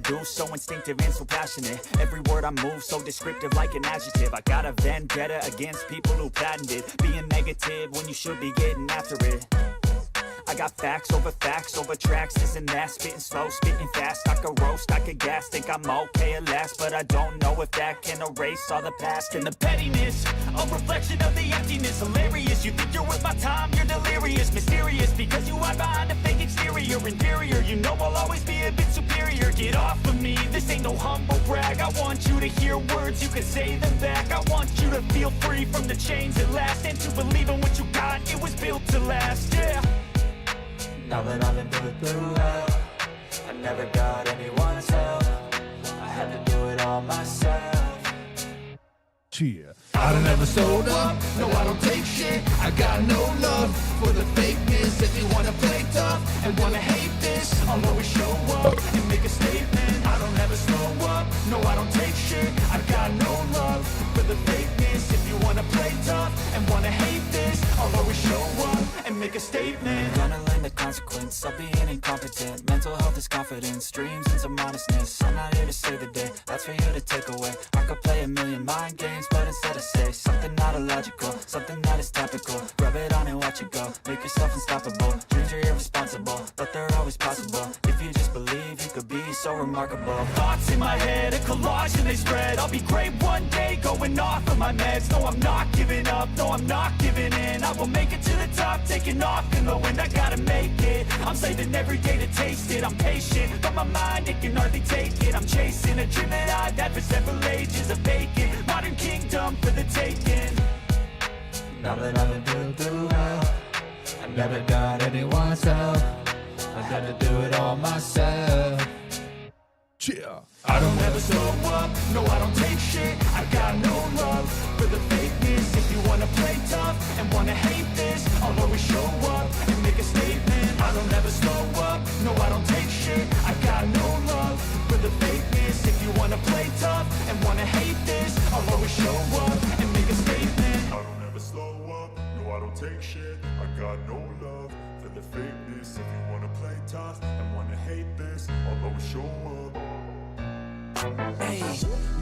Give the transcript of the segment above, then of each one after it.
do, so instinctive and so passionate. Every word I move, so descriptive like an adjective. I got a vendetta against people who patented being negative when you should be getting after it. I got facts over tracks, this and that. Spitting slow, spitting fast, I could roast, I could gas. Think I'm okay at last, but I don't know if that can erase all the past. And the pettiness, a reflection of the emptiness. Hilarious, you think you're worth my time, you're delirious. Mysterious, because you hide behind a fake exterior. Inferior, you know I'll always be a bit superior. Get off of me, this ain't no humble brag. I want you to hear words, you can say them back. I want you to feel free from the chains at last, and to believe in what you got, it was built to last, yeah. Now that I've been through hell, I never got anyone's help. I had to do it all myself. Cheer. I don't ever sold up, no I don't take shit. I got no love for the fakeness. If you wanna play tough and wanna hate this, I'll always show up and make a statement. I don't ever slow up, no I don't take shit. I got no love for the fakeness. If you wanna play tough and wanna hate this, I'll always show up and make a statement. Gonna learn the consequence of being incompetent. Mental health is confidence, dreams and some modestness. I'm not here to save the day, that's for you to take away. I could play a million mind games, but instead I say something not illogical, something that is topical. Rub it on and watch it go, make yourself unstoppable. Dreams are irresponsible, but they're always possible. If you just believe, you could be so remarkable. Thoughts in my head, a collage and they spread. I'll be great one day, going off of my meds. No, I'm not giving up, no, I'm not giving in. I will make it to the top, taking off in the wind. I gotta make it, I'm saving every day to taste it. I'm patient, but my mind, it can hardly take it. I'm chasing a dream that I've had for several ages. A vacant, modern kingdom for the taking. Now that I've been through hell, I never got anyone's help. I had to do it all myself. Cheer. I don't ever slow up, no I don't take shit. I got no love for the fakeness. If you wanna play tough and wanna hate this, I'll always show up and make a statement. I don't ever slow up, no I don't take shit. I got no love for the fakeness. If you wanna play tough and wanna hate this, I'll always show up and make a statement. I don't ever slow up, no I don't take shit. I got no love for the fakeness. If you wanna play tough and wanna hate this, I'll always show up. Hey,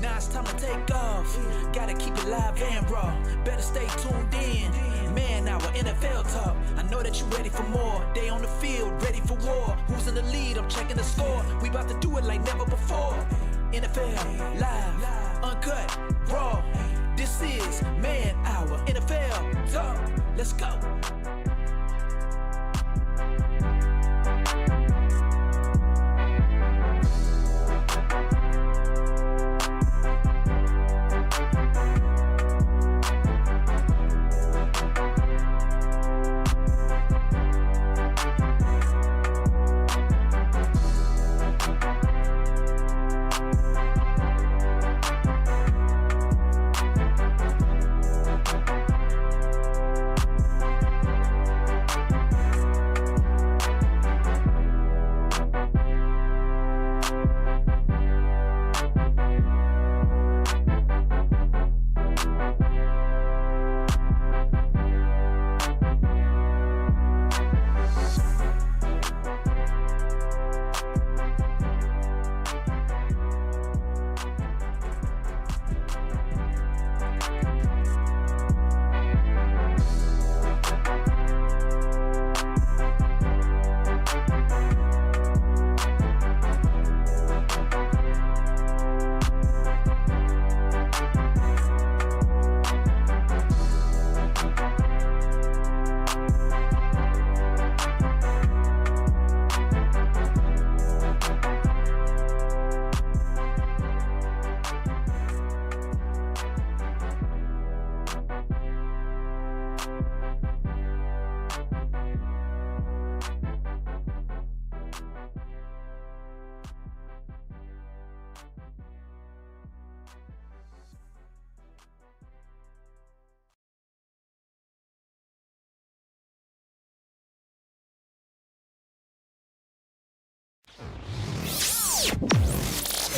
now it's time to take off. Gotta keep it live and raw. Better stay tuned in. Man, our NFL talk. I know that you're ready for more. They on the field, ready for war. Who's in the lead? I'm checking the score. We about to do it like never before. NFL live, uncut, raw. This is Man Hour NFL talk. Let's go.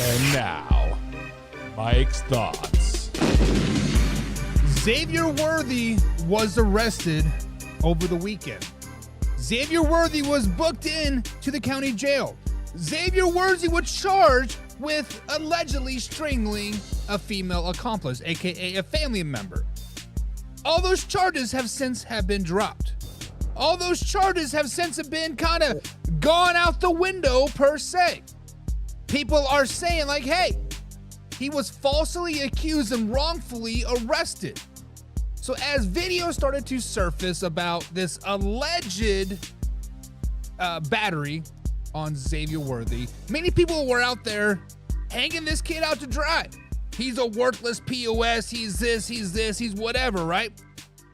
And now, Mike's thoughts. Xavier Worthy was arrested over the weekend. Xavier Worthy was booked in to the county jail. Xavier Worthy was charged with allegedly strangling a female accomplice, aka a family member. All those charges have since been dropped. All those charges have since been kind of gone out the window per se. People are saying like, hey, he was falsely accused and wrongfully arrested. So as videos started to surface about this alleged battery on Xavier Worthy, many people were out there hanging this kid out to dry. He's a worthless POS, he's this, he's whatever, right?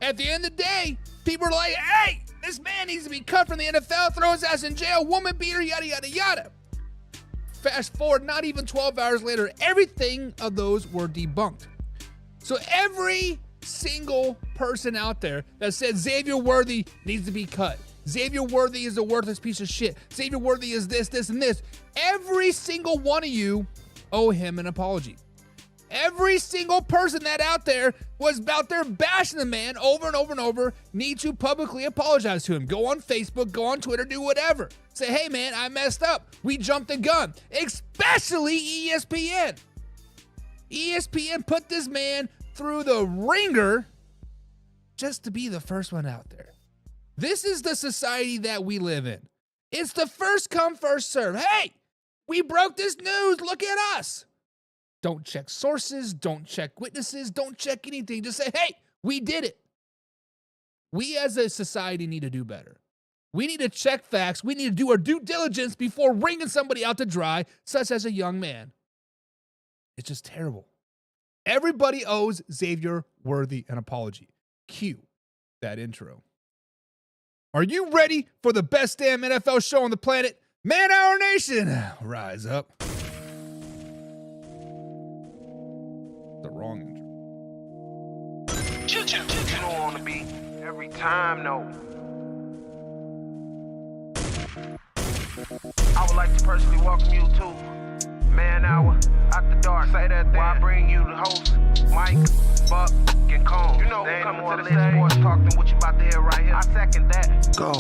At the end of the day, people are like, hey, this man needs to be cut from the NFL, throw his ass in jail, woman beater, yada, yada, yada. Fast forward, not even 12 hours later, everything of those were debunked. So every single person out there that said Xavier Worthy needs to be cut, Xavier Worthy is a worthless piece of shit, Xavier Worthy is this, this, and this, every single one of you owe him an apology. Every single person that out there was out there bashing the man over and over and over need to publicly apologize to him. Go on Facebook, go on Twitter, do whatever. Say, hey man, I messed up. We jumped the gun. Especially ESPN. ESPN put this man through the ringer just to be the first one out there. This is the society that we live in. It's the first come, first serve. Hey, we broke this news. Look at us. Don't check sources. Don't check witnesses. Don't check anything. Just say, hey, we did it. We as a society need to do better. We need to check facts. We need to do our due diligence before wringing somebody out to dry, such as a young man. It's just terrible. Everybody owes Xavier Worthy an apology. Cue that intro. Are you ready for the best damn NFL show on the planet? Man Hour Nation, rise up. The wrong intro. You know on the beat every time, no. I would like to personally welcome you to Man Hour After Dark. Say that thing. While I bring you the host, Mike, Buck, and Cone. You know who's coming to the stage. Sports talk than what you about to hear right here. I second that. Go.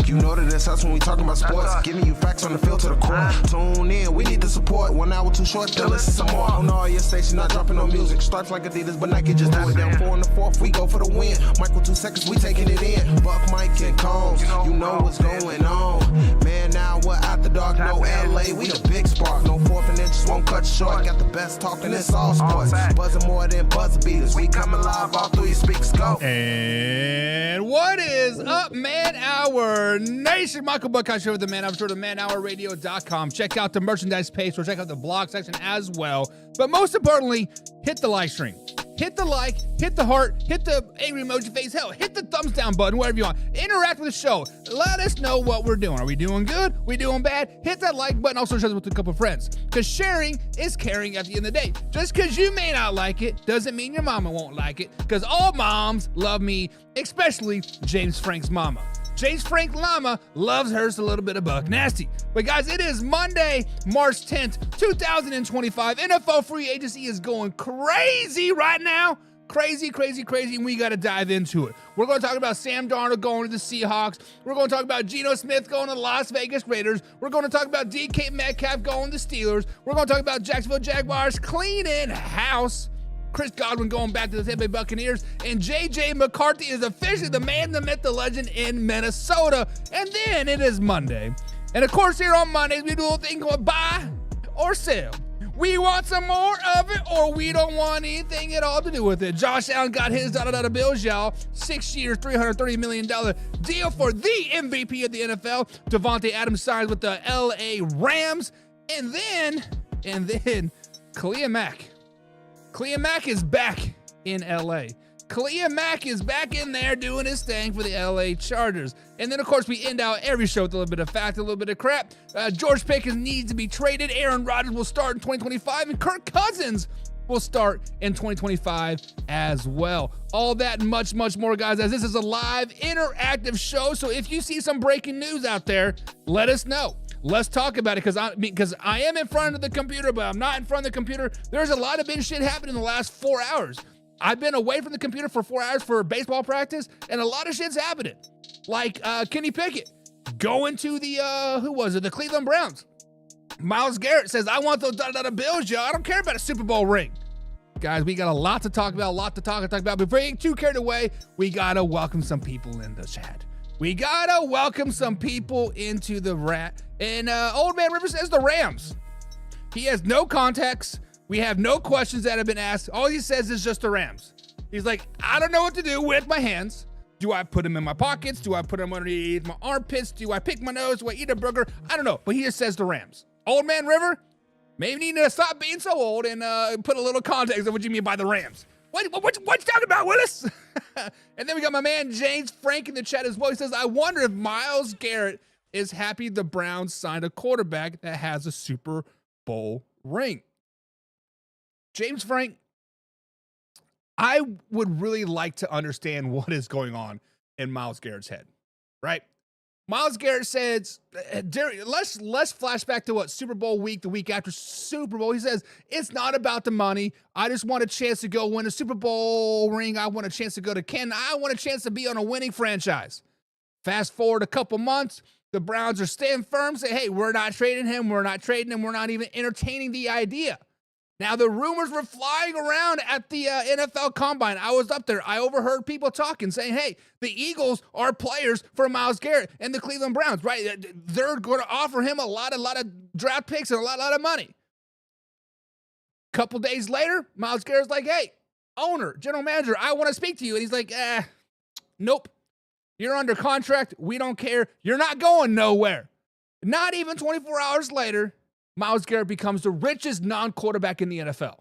You know that it's us when we talking about sports. Giving you facts on the field to the core. Tune in, we need the support. 1 hour too short, then listen some more. On all your stations, not dropping no music. Stripes like Adidas, but Nike just do it. Down 4 in the 4th, we go for the win. Michael 2 seconds, we taking it in. Buck, Mike, and Combs, you know what's going on. Man, now we're After Dark, no LA, we the big spark. No 4th and inches, won't cut you short. Got the best talking, it's all sports. Buzzing more than buzzer beaters. We coming live all through your speakers, go. And what is up, Man Hour Nation? Michael Buckeye Show with the Man Hour Show, the manhourradio.com. Check out the merchandise page or check out the blog section as well. But most importantly, hit the live stream. Hit the like, hit the heart, hit the angry emoji face, hell, hit the thumbs down button, whatever you want. Interact with the show. Let us know what we're doing. Are we doing good? We doing bad? Hit that like button. Also share it with a couple friends. Because sharing is caring at the end of the day. Just because you may not like it doesn't mean your mama won't like it. Because all moms love me, especially James Frank's mama. James Frank Llama loves hers a little bit of buck nasty. But guys, it is Monday, March 10th, 2025. NFL free agency is going crazy right now. Crazy, and we got to dive into it. We're going to talk about Sam Darnold going to the Seahawks. We're going to talk about Geno Smith going to the Las Vegas Raiders. We're going to talk about DK Metcalf going to the Steelers. We're going to talk about Jacksonville Jaguars cleaning house. Chris Godwin going back to the Tampa Bay Buccaneers, and J.J. McCarthy is officially the man, the myth, the legend in Minnesota. And then it is Monday. And of course, here on Mondays, we do a little thing called buy or sell. We want some more of it, or we don't want anything at all to do with it. Josh Allen got his dollar bills, y'all. 6 years, $330 million deal for the MVP of the NFL. Devante Adams signs with the L.A. Rams. And then, Khalil Mack. Khalil Mack is back in L.A. Khalil Mack is back in there doing his thing for the L.A. Chargers. And then, of course, we end out every show with a little bit of fact, a little bit of crap. George Pickens needs to be traded. Aaron Rodgers will start in 2025. And Kirk Cousins will start in 2025 as well. All that and much, much more, guys, as this is a live, interactive show. So if you see some breaking news out there, let us know. Let's talk about it, because I am in front of the computer, but I'm not in front of the computer. There's a lot of big shit happening in the last 4 hours. I've been away from the computer for 4 hours for baseball practice, and a lot of shit's happening. Like Kenny Pickett going to the, the Cleveland Browns. Myles Garrett says, I want those Bills, y'all. I don't care about a Super Bowl ring. Guys, we got a lot to talk about, Before you get too carried away, we got to welcome some people in the chat. We got to welcome some people into the rat. And Old Man River says the Rams. He has no context. We have no questions that have been asked. All he says is just the Rams. He's like, I don't know what to do with my hands. Do I put them in my pockets? Do I put them underneath my armpits? Do I pick my nose? Do I eat a burger? I don't know. But he just says the Rams. Old Man River, maybe you need to stop being so old and put a little context of what you mean by the Rams. What you talking about, Willis? And then we got my man James Frank in the chat as well. He says, I wonder if Myles Garrett is happy the Browns signed a quarterback that has a Super Bowl ring. James Frank, I would really like to understand what is going on in Myles Garrett's head, right? Myles Garrett says, let's flash back to Super Bowl week, the week after Super Bowl. He says, it's not about the money. I just want a chance to go win a Super Bowl ring. I want a chance to go to Canton. I want a chance to be on a winning franchise. Fast forward a couple months, the Browns are staying firm, say, hey, we're not trading him. We're not trading him. We're not even entertaining the idea. Now, the rumors were flying around at the NFL Combine. I was up there. I overheard people talking, saying, hey, the Eagles are players for Myles Garrett and the Cleveland Browns, right? They're going to offer him a lot of draft picks and a lot of money. Couple days later, Myles Garrett's like, hey, owner, general manager, I want to speak to you. And he's like, nope. You're under contract. We don't care. You're not going nowhere. Not even 24 hours later, Myles Garrett becomes the richest non-quarterback in the NFL.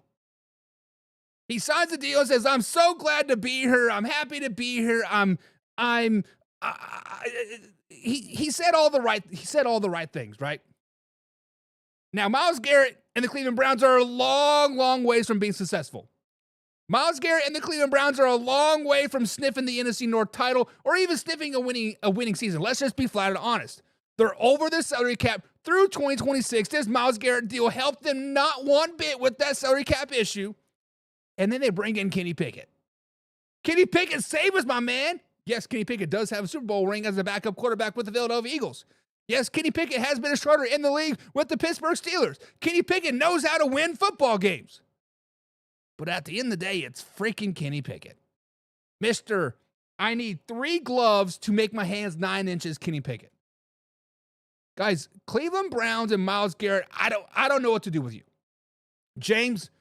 He signs the deal and says, I'm so glad to be here. I'm happy to be here. He said all the right things, right? Now, Myles Garrett and the Cleveland Browns are a long, long ways from being successful. Myles Garrett and the Cleveland Browns are a long way from sniffing the NFC North title or even sniffing a winning season. Let's just be flat out honest. They're over the salary cap through 2026. This Myles Garrett deal helped them not one bit with that salary cap issue. And then they bring in Kenny Pickett. Kenny Pickett, save us, my man. Yes, Kenny Pickett does have a Super Bowl ring as a backup quarterback with the Philadelphia Eagles. Yes, Kenny Pickett has been a starter in the league with the Pittsburgh Steelers. Kenny Pickett knows how to win football games. But at the end of the day, it's freaking Kenny Pickett. Mr. I need 3 gloves to make my hands 9 inches, Kenny Pickett. Guys, Cleveland Browns and Myles Garrett, I don't know what to do with you. James,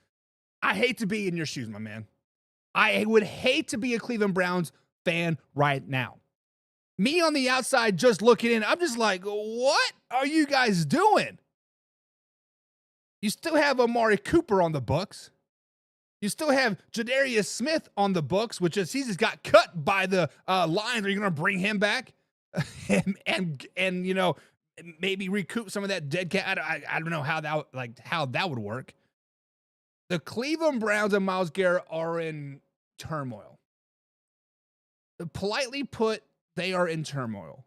I hate to be in your shoes, my man. I would hate to be a Cleveland Browns fan right now. Me on the outside just looking in, I'm just like, what are you guys doing? You still have Amari Cooper on the books. You still have Jadarius Smith on the books, which is he just got cut by the Lions. Are you going to bring him back and you know, maybe recoup some of that dead cat? I don't know how that would work. The Cleveland Browns and Myles Garrett are in turmoil. Politely put, they are in turmoil.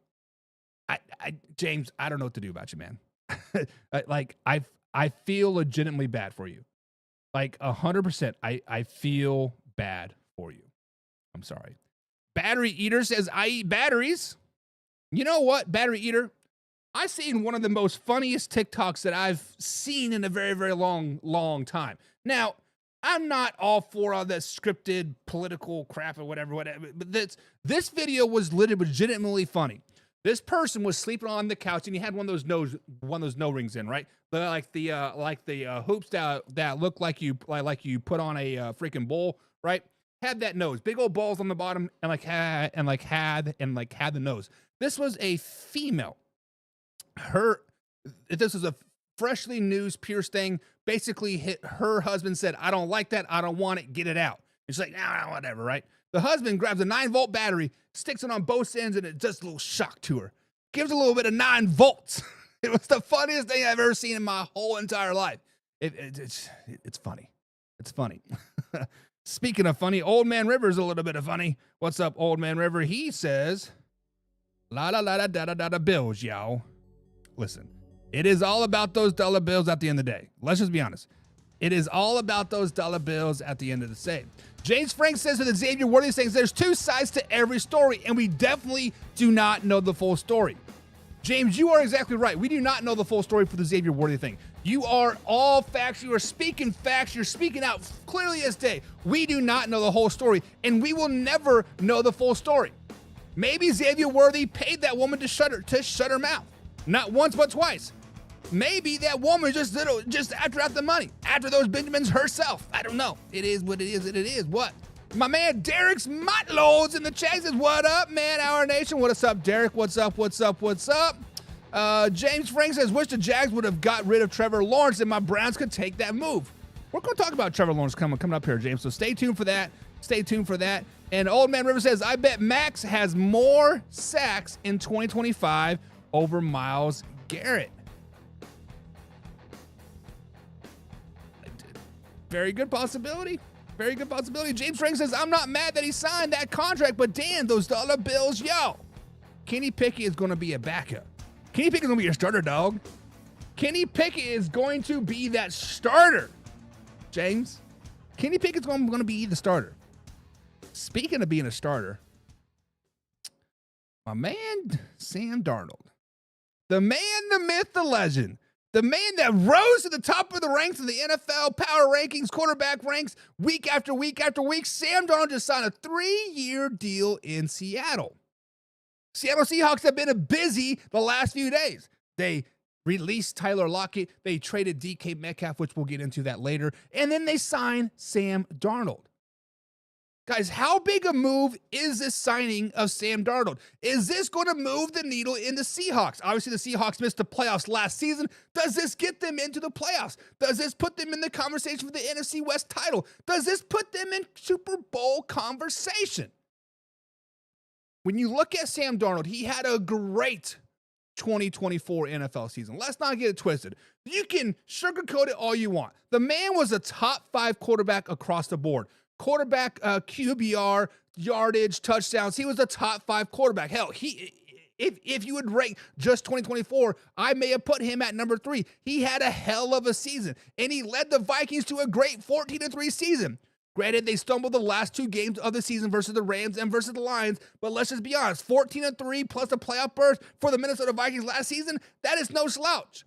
James, I don't know what to do about you, man. I feel legitimately bad for you. 100%. I feel bad for you. I'm sorry. Battery Eater says, I eat batteries. You know what, Battery Eater? I've seen one of the most funniest TikToks that I've seen in a very, very long time. Now, I'm not all for all that scripted political crap or whatever, but this video was legitimately funny. This person was sleeping on the couch and he had one of those nose rings in, right? Like the hoops that look like you put on a freaking bowl, right? Had that nose, big old balls on the bottom, and had the nose. This was a female. This was a freshly news pierced thing. Basically, her husband said, "I don't like that. I don't want it. Get it out." And she's like, "Nah, whatever." Right? The husband grabs a 9-volt battery, sticks it on both ends, and it does a little shock to her. Gives a little bit of 9 volts. It was the funniest thing I've ever seen in my whole entire life. It's funny. It's funny. Speaking of funny, Old Man River's a little bit of funny. What's up, Old Man River? He says, la bills, y'all. Listen, it is all about those dollar bills at the end of the day. Let's just be honest. It is all about those dollar bills at the end of the day. James Frank says with Xavier Worthy saying there's 2 sides to every story, and we definitely do not know the full story. James, you are exactly right. We do not know the full story for the Xavier Worthy thing. You are all facts. You are speaking facts. You're speaking out clearly as day. We do not know the whole story, and we will never know the full story. Maybe Xavier Worthy paid that woman to shut her mouth. Not once, but twice. Maybe that woman just after the money, after those Benjamins herself. I don't know. It is what it is, and it is what. My man Derek's Motlows in the chat says, what up, man? Our Nation. What's up, Derek? What's up? James Frank says, wish the Jags would have got rid of Trevor Lawrence and my Browns could take that move. We're going to talk about Trevor Lawrence coming up here, James, so stay tuned for that. And Old Man River says, I bet Max has more sacks in 2025 over Myles Garrett. Very good possibility. James Frank says, I'm not mad that he signed that contract, but damn, those dollar bills, yo. Kenny Pickett is going to be a backup. Kenny Pickett is going to be your starter, dog. Kenny Pickett is going to be that starter, James. Kenny Pickett's going to be the starter. Speaking of being a starter, my man, Sam Darnold. The man, the myth, the legend. The man that rose to the top of the ranks of the NFL power rankings, quarterback ranks, week after week after week. Sam Darnold just signed a 3-year deal in Seattle. Seattle Seahawks have been busy the last few days. They released Tyler Lockett. They traded DK Metcalf, which we'll get into that later. And then they signed Sam Darnold. Guys, how big a move is this signing of Sam Darnold? Is this going to move the needle in the Seahawks? Obviously, the Seahawks missed the playoffs last season. Does this get them into the playoffs? Does this put them in the conversation for the NFC West title? Does this put them in Super Bowl conversation? When you look at Sam Darnold, he had a great 2024 NFL season. Let's not get it twisted. You can sugarcoat it all you want. The man was a top 5 quarterback across the board. Quarterback, QBR, yardage, touchdowns. He was a top 5 quarterback. Hell, if you would rank just 2024, I may have put him at number 3. He had a hell of a season, and he led the Vikings to a great 14-3 season. Granted, they stumbled the last 2 games of the season versus the Rams and versus the Lions, but let's just be honest, 14-3 plus a playoff berth for the Minnesota Vikings last season, that is no slouch.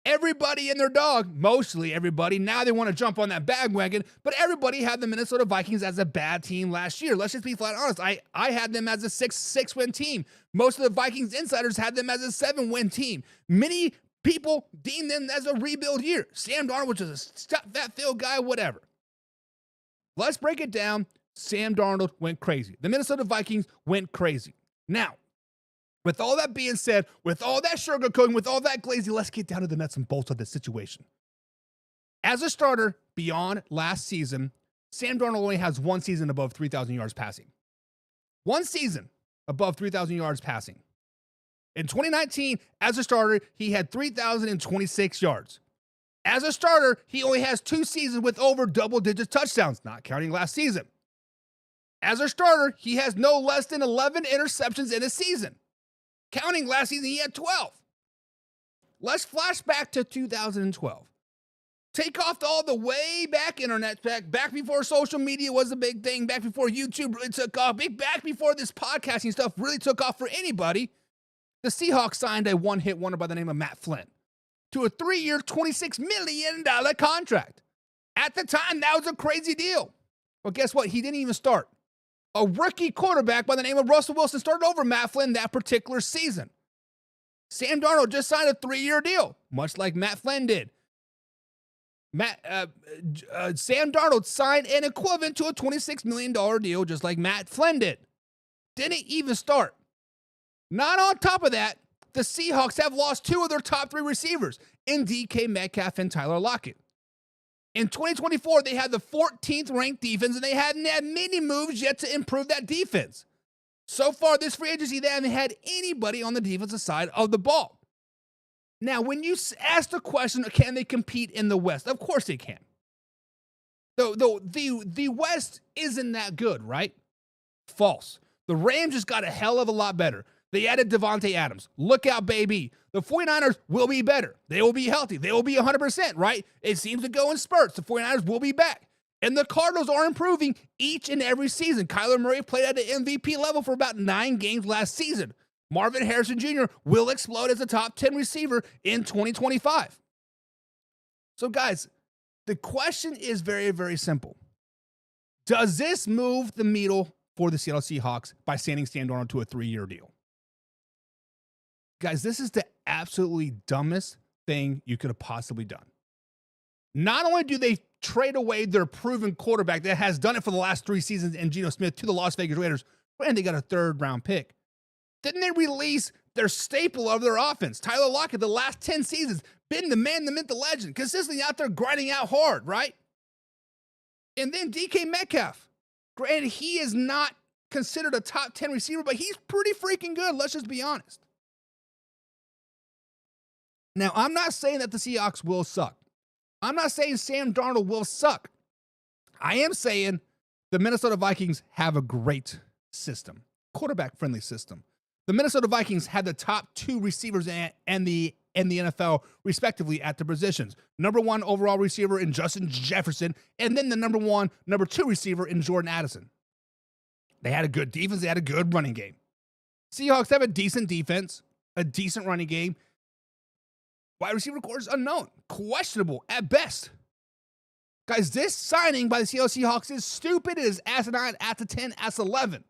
Everybody and their dog, mostly everybody, now they want to jump on that bandwagon, but everybody had the Minnesota Vikings as a bad team last year. Let's just be flat honest. I had them as a 6-win team. Most of the Vikings insiders had them as a 7-win team. Many people deemed them as a rebuild year. Sam Darnold, which is a fat field guy, whatever. Let's break it down. Sam Darnold went crazy. The Minnesota Vikings went crazy. Now, with all that being said, with all that sugarcoating, with all that glazing, let's get down to the nuts and bolts of this situation. As a starter, beyond last season, Sam Darnold only has 1 season above 3,000 yards passing. 1 season above 3,000 yards passing. In 2019, as a starter, he had 3,026 yards. As a starter, he only has 2 seasons with over double-digit touchdowns, not counting last season. As a starter, he has no less than 11 interceptions in a season. Counting last season, he had 12. Let's flash back to 2012. Take off all the way back internet, back before social media was a big thing, back before YouTube really took off, back before this podcasting stuff really took off for anybody. The Seahawks signed a one-hit wonder by the name of Matt Flynn to a 3-year, $26 million contract. At the time, that was a crazy deal. Well, guess what? He didn't even start. A rookie quarterback by the name of Russell Wilson started over Matt Flynn that particular season. Sam Darnold just signed a 3-year deal, much like Matt Flynn did. Sam Darnold signed an equivalent to a $26 million deal, just like Matt Flynn did. Didn't even start. Not on top of that, the Seahawks have lost 2 of their top 3 receivers in DK Metcalf and Tyler Lockett. In 2024, they had the 14th ranked defense, and they hadn't had many moves yet to improve that defense. So far, this free agency, they haven't had anybody on the defensive side of the ball. Now, when you ask the question, can they compete in the West? Of course they can. The West isn't that good, right? False. The Rams just got a hell of a lot better. They added Devante Adams. Look out, baby. The 49ers will be better. They will be healthy. They will be 100%, right? It seems to go in spurts. The 49ers will be back. And the Cardinals are improving each and every season. Kyler Murray played at the MVP level for about 9 games last season. Marvin Harrison Jr. will explode as a top 10 receiver in 2025. So, guys, the question is very, very simple. Does this move the needle for the Seattle Seahawks by signing Sam Darnold to a 3-year deal? Guys, this is the absolutely dumbest thing you could have possibly done. Not only do they trade away their proven quarterback that has done it for the last 3 seasons in Geno Smith to the Las Vegas Raiders, and they got a 3rd-round pick. Then they release their staple of their offense, Tyler Lockett, the last 10 seasons, been the man, the myth, the legend, consistently out there grinding out hard, right? And then DK Metcalf. Granted, he is not considered a top 10 receiver, but he's pretty freaking good, let's just be honest. Now, I'm not saying that the Seahawks will suck. I'm not saying Sam Darnold will suck. I am saying the Minnesota Vikings have a great system, quarterback-friendly system. The Minnesota Vikings had the top 2 receivers in the NFL, respectively, at the positions. Number 1 overall receiver in Justin Jefferson, and then the number 2 receiver in Jordan Addison. They had a good defense. They had a good running game. Seahawks have a decent defense, a decent running game. Wide receiver core is unknown, questionable at best. Guys, this signing by the Seattle Seahawks is stupid. It is asinine, at the 10, at 11.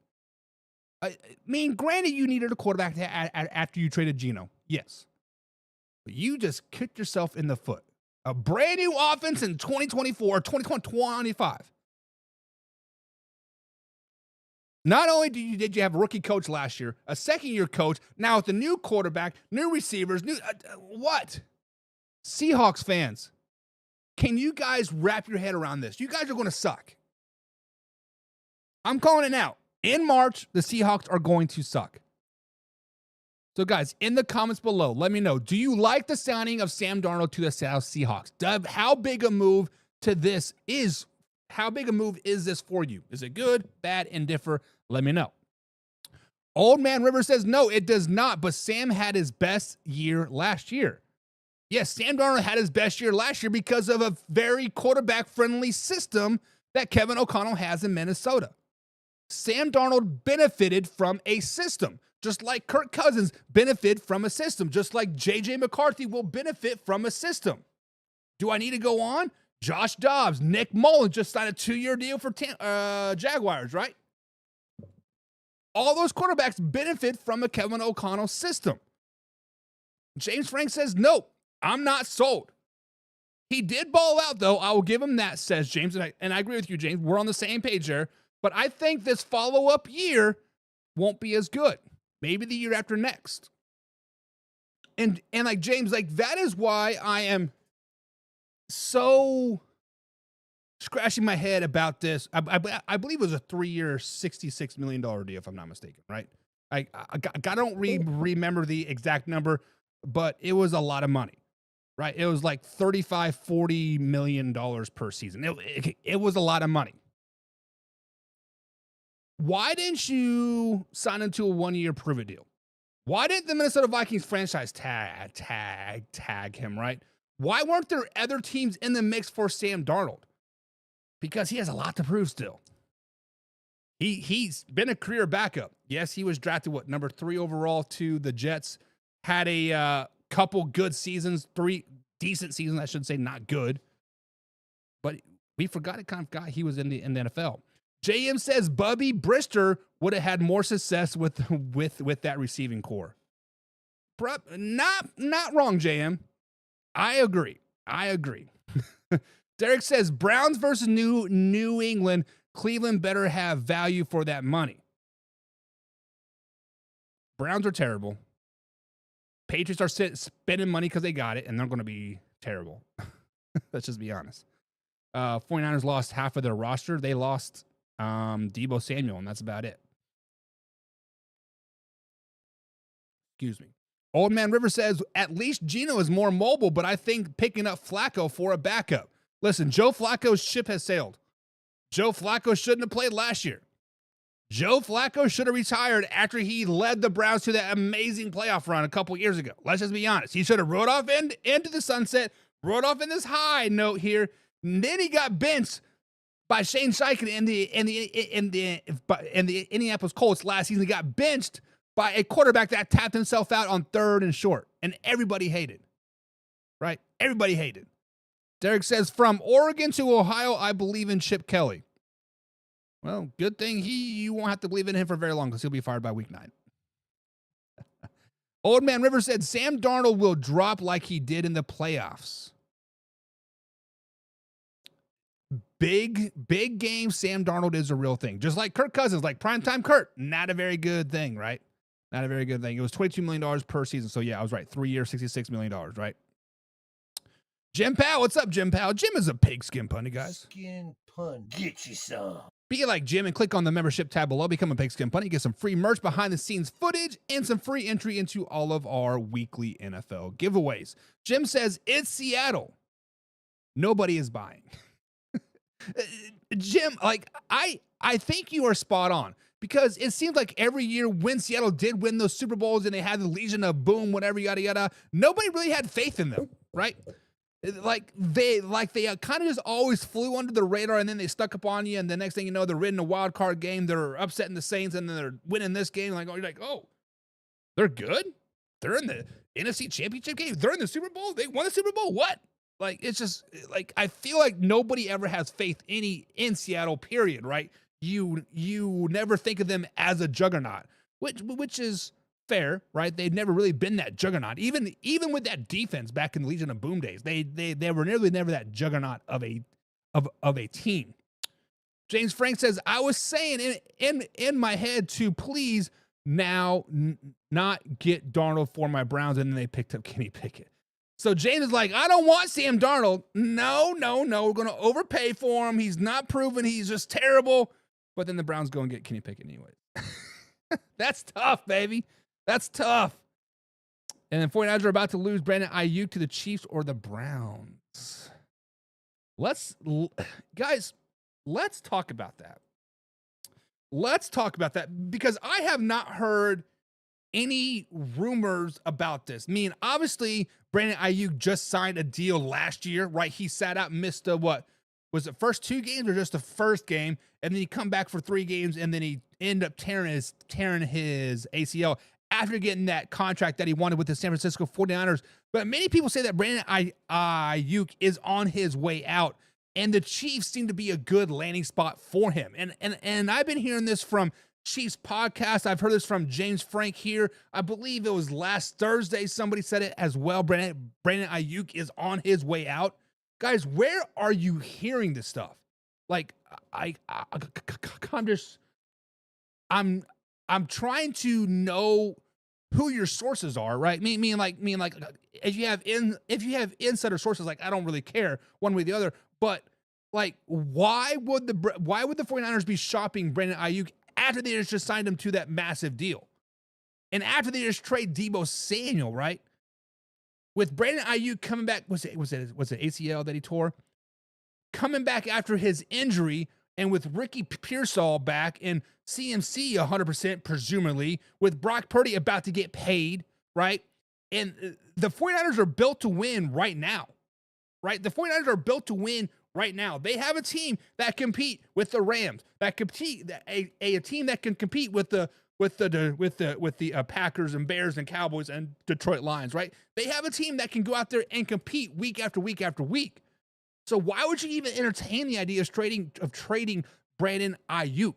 I mean, granted, you needed a quarterback after you traded Geno. Yes. But you just kicked yourself in the foot. A brand new offense in 2024, 2025. Not only did you have a rookie coach last year, a second-year coach, now with the new quarterback, new receivers, what? Seahawks fans, can you guys wrap your head around this? You guys are going to suck. I'm calling it now. In March, the Seahawks are going to suck. So, guys, in the comments below, let me know. Do you like the signing of Sam Darnold to the Seattle Seahawks? How big a move is this for you? Is it good, bad, indifferent? Let me know. Old Man River says, no, it does not, but Sam had his best year last year. Yes, Sam Darnold had his best year last year because of a very quarterback-friendly system that Kevin O'Connell has in Minnesota. Sam Darnold benefited from a system, just like Kirk Cousins benefited from a system, just like J.J. McCarthy will benefit from a system. Do I need to go on? Josh Dobbs, Nick Mullins just signed a 2-year deal for Jaguars, right? All those quarterbacks benefit from a Kevin O'Connell system. James Frank says, nope, I'm not sold. He did ball out, though. I will give him that, says James. And I agree with you, James. We're on the same page there. But I think this follow-up year won't be as good. Maybe the year after next. And like James, like that is why I am so scratching my head about this. I believe it was a 3-year, $66 million deal, if I'm not mistaken, right? I don't remember the exact number, but it was a lot of money, right? It was like $35-40 million per season. It was a lot of money. Why didn't you sign into a 1-year prove-it deal? Why didn't the Minnesota Vikings franchise tag him, right? Why weren't there other teams in the mix for Sam Darnold? Because he has a lot to prove still. He's been a career backup. Yes, he was drafted, number 3 overall to the Jets. Had a couple good seasons, 3 decent seasons, I should say, not good. But we forgot the kind of guy he was in the NFL. JM says Bubby Brister would have had more success with that receiving core. Not wrong, JM. I agree. Derek says Browns versus New England. Cleveland better have value for that money. Browns are terrible. Patriots are spending money because they got it, and they're going to be terrible. Let's just be honest. 49ers lost half of their roster. They lost Deebo Samuel, and that's about it. Excuse me. Old Man River says, at least Geno is more mobile, but I think picking up Flacco for a backup. Listen, Joe Flacco's ship has sailed. Joe Flacco shouldn't have played last year. Joe Flacco should have retired after he led the Browns to that amazing playoff run a couple years ago. Let's just be honest. He should have rode off into the sunset, rode off in this high note here, and then he got benched by Shane Steichen in the Indianapolis Colts last season. He got benched by a quarterback that tapped himself out on 3rd and short, and everybody hated, right? Everybody hated. Derek says, from Oregon to Ohio, I believe in Chip Kelly. Well, good thing you won't have to believe in him for very long because he'll be fired by week 9. Old Man River said, Sam Darnold will drop like he did in the playoffs. Big game Sam Darnold is a real thing. Just like Kirk Cousins, like primetime Kurt, not a very good thing, right? Not a very good thing. It was $22 million per season. So, yeah, I was right. 3 years, $66 million, right? Jim Powell, what's up, Jim Powell? Jim is a pigskin punny, guys. Skin pun. Get you some. Be like Jim and click on the membership tab below. Become a pigskin punny. Get some free merch, behind-the-scenes footage, and some free entry into all of our weekly NFL giveaways. Jim says, it's Seattle. Nobody is buying. Jim, like, I think you are spot on. Because it seems like every year when Seattle did win those Super Bowls and they had the Legion of Boom, whatever, yada, yada, nobody really had faith in them, right? Like they kind of just always flew under the radar, and then they stuck up on you, and the next thing you know, they're in a wild card game, they're upsetting the Saints, and then they're winning this game. Like, oh, you're like, oh, they're good? They're in the NFC Championship game? They're in the Super Bowl? They won the Super Bowl? What? Like, it's just, like, I feel like nobody ever has faith in Seattle, period, right? You never think of them as a juggernaut, which is fair, right? They've never really been that juggernaut. Even with that defense back in the Legion of Boom days, they were nearly never that juggernaut of a team. James Frank says, I was saying in my head to please now not get Darnold for my Browns, and then they picked up Kenny Pickett. So James is like, I don't want Sam Darnold. No. We're going to overpay for him. He's not proven. He's just terrible. But then the Browns go and get Kenny Pickett anyway. That's tough, baby. That's tough. And then 49ers are about to lose Brandon Ayuk to the Chiefs or the Browns. Guys, let's talk about that. Let's talk about that because I have not heard any rumors about this. I mean, obviously, Brandon Ayuk just signed a deal last year, right? He sat out and missed what? Was it first 2 games or just the first game? And then he come back for 3 games, and then he ended up tearing his ACL after getting that contract that he wanted with the San Francisco 49ers. But many people say that Brandon Ayuk is on his way out, and the Chiefs seem to be a good landing spot for him. And I've been hearing this from Chiefs podcast. I've heard this from James Frank here. I believe it was last Thursday. Somebody said it as well. Brandon Ayuk is on his way out. Guys, where are you hearing this stuff? Like, I'm trying to know who your sources are, right? Mean like if you have insider sources, like I don't really care one way or the other, but like why would the 49ers be shopping Brandon Ayuk after they just signed him to that massive deal? And after they just trade Deebo Samuel, right? With Brandon Ayuk coming back, was it ACL that he tore? Coming back after his injury, and with Ricky Pearsall back and CMC 100% presumably, with Brock Purdy about to get paid, right? And the 49ers are built to win right now, right? The 49ers are built to win right now. They have a team that compete with the Rams, that compete a team that can compete with the Packers and Bears and Cowboys and Detroit Lions, right? They have a team that can go out there and compete week after week after week. So why would you even entertain the idea of trading Brandon Ayuk?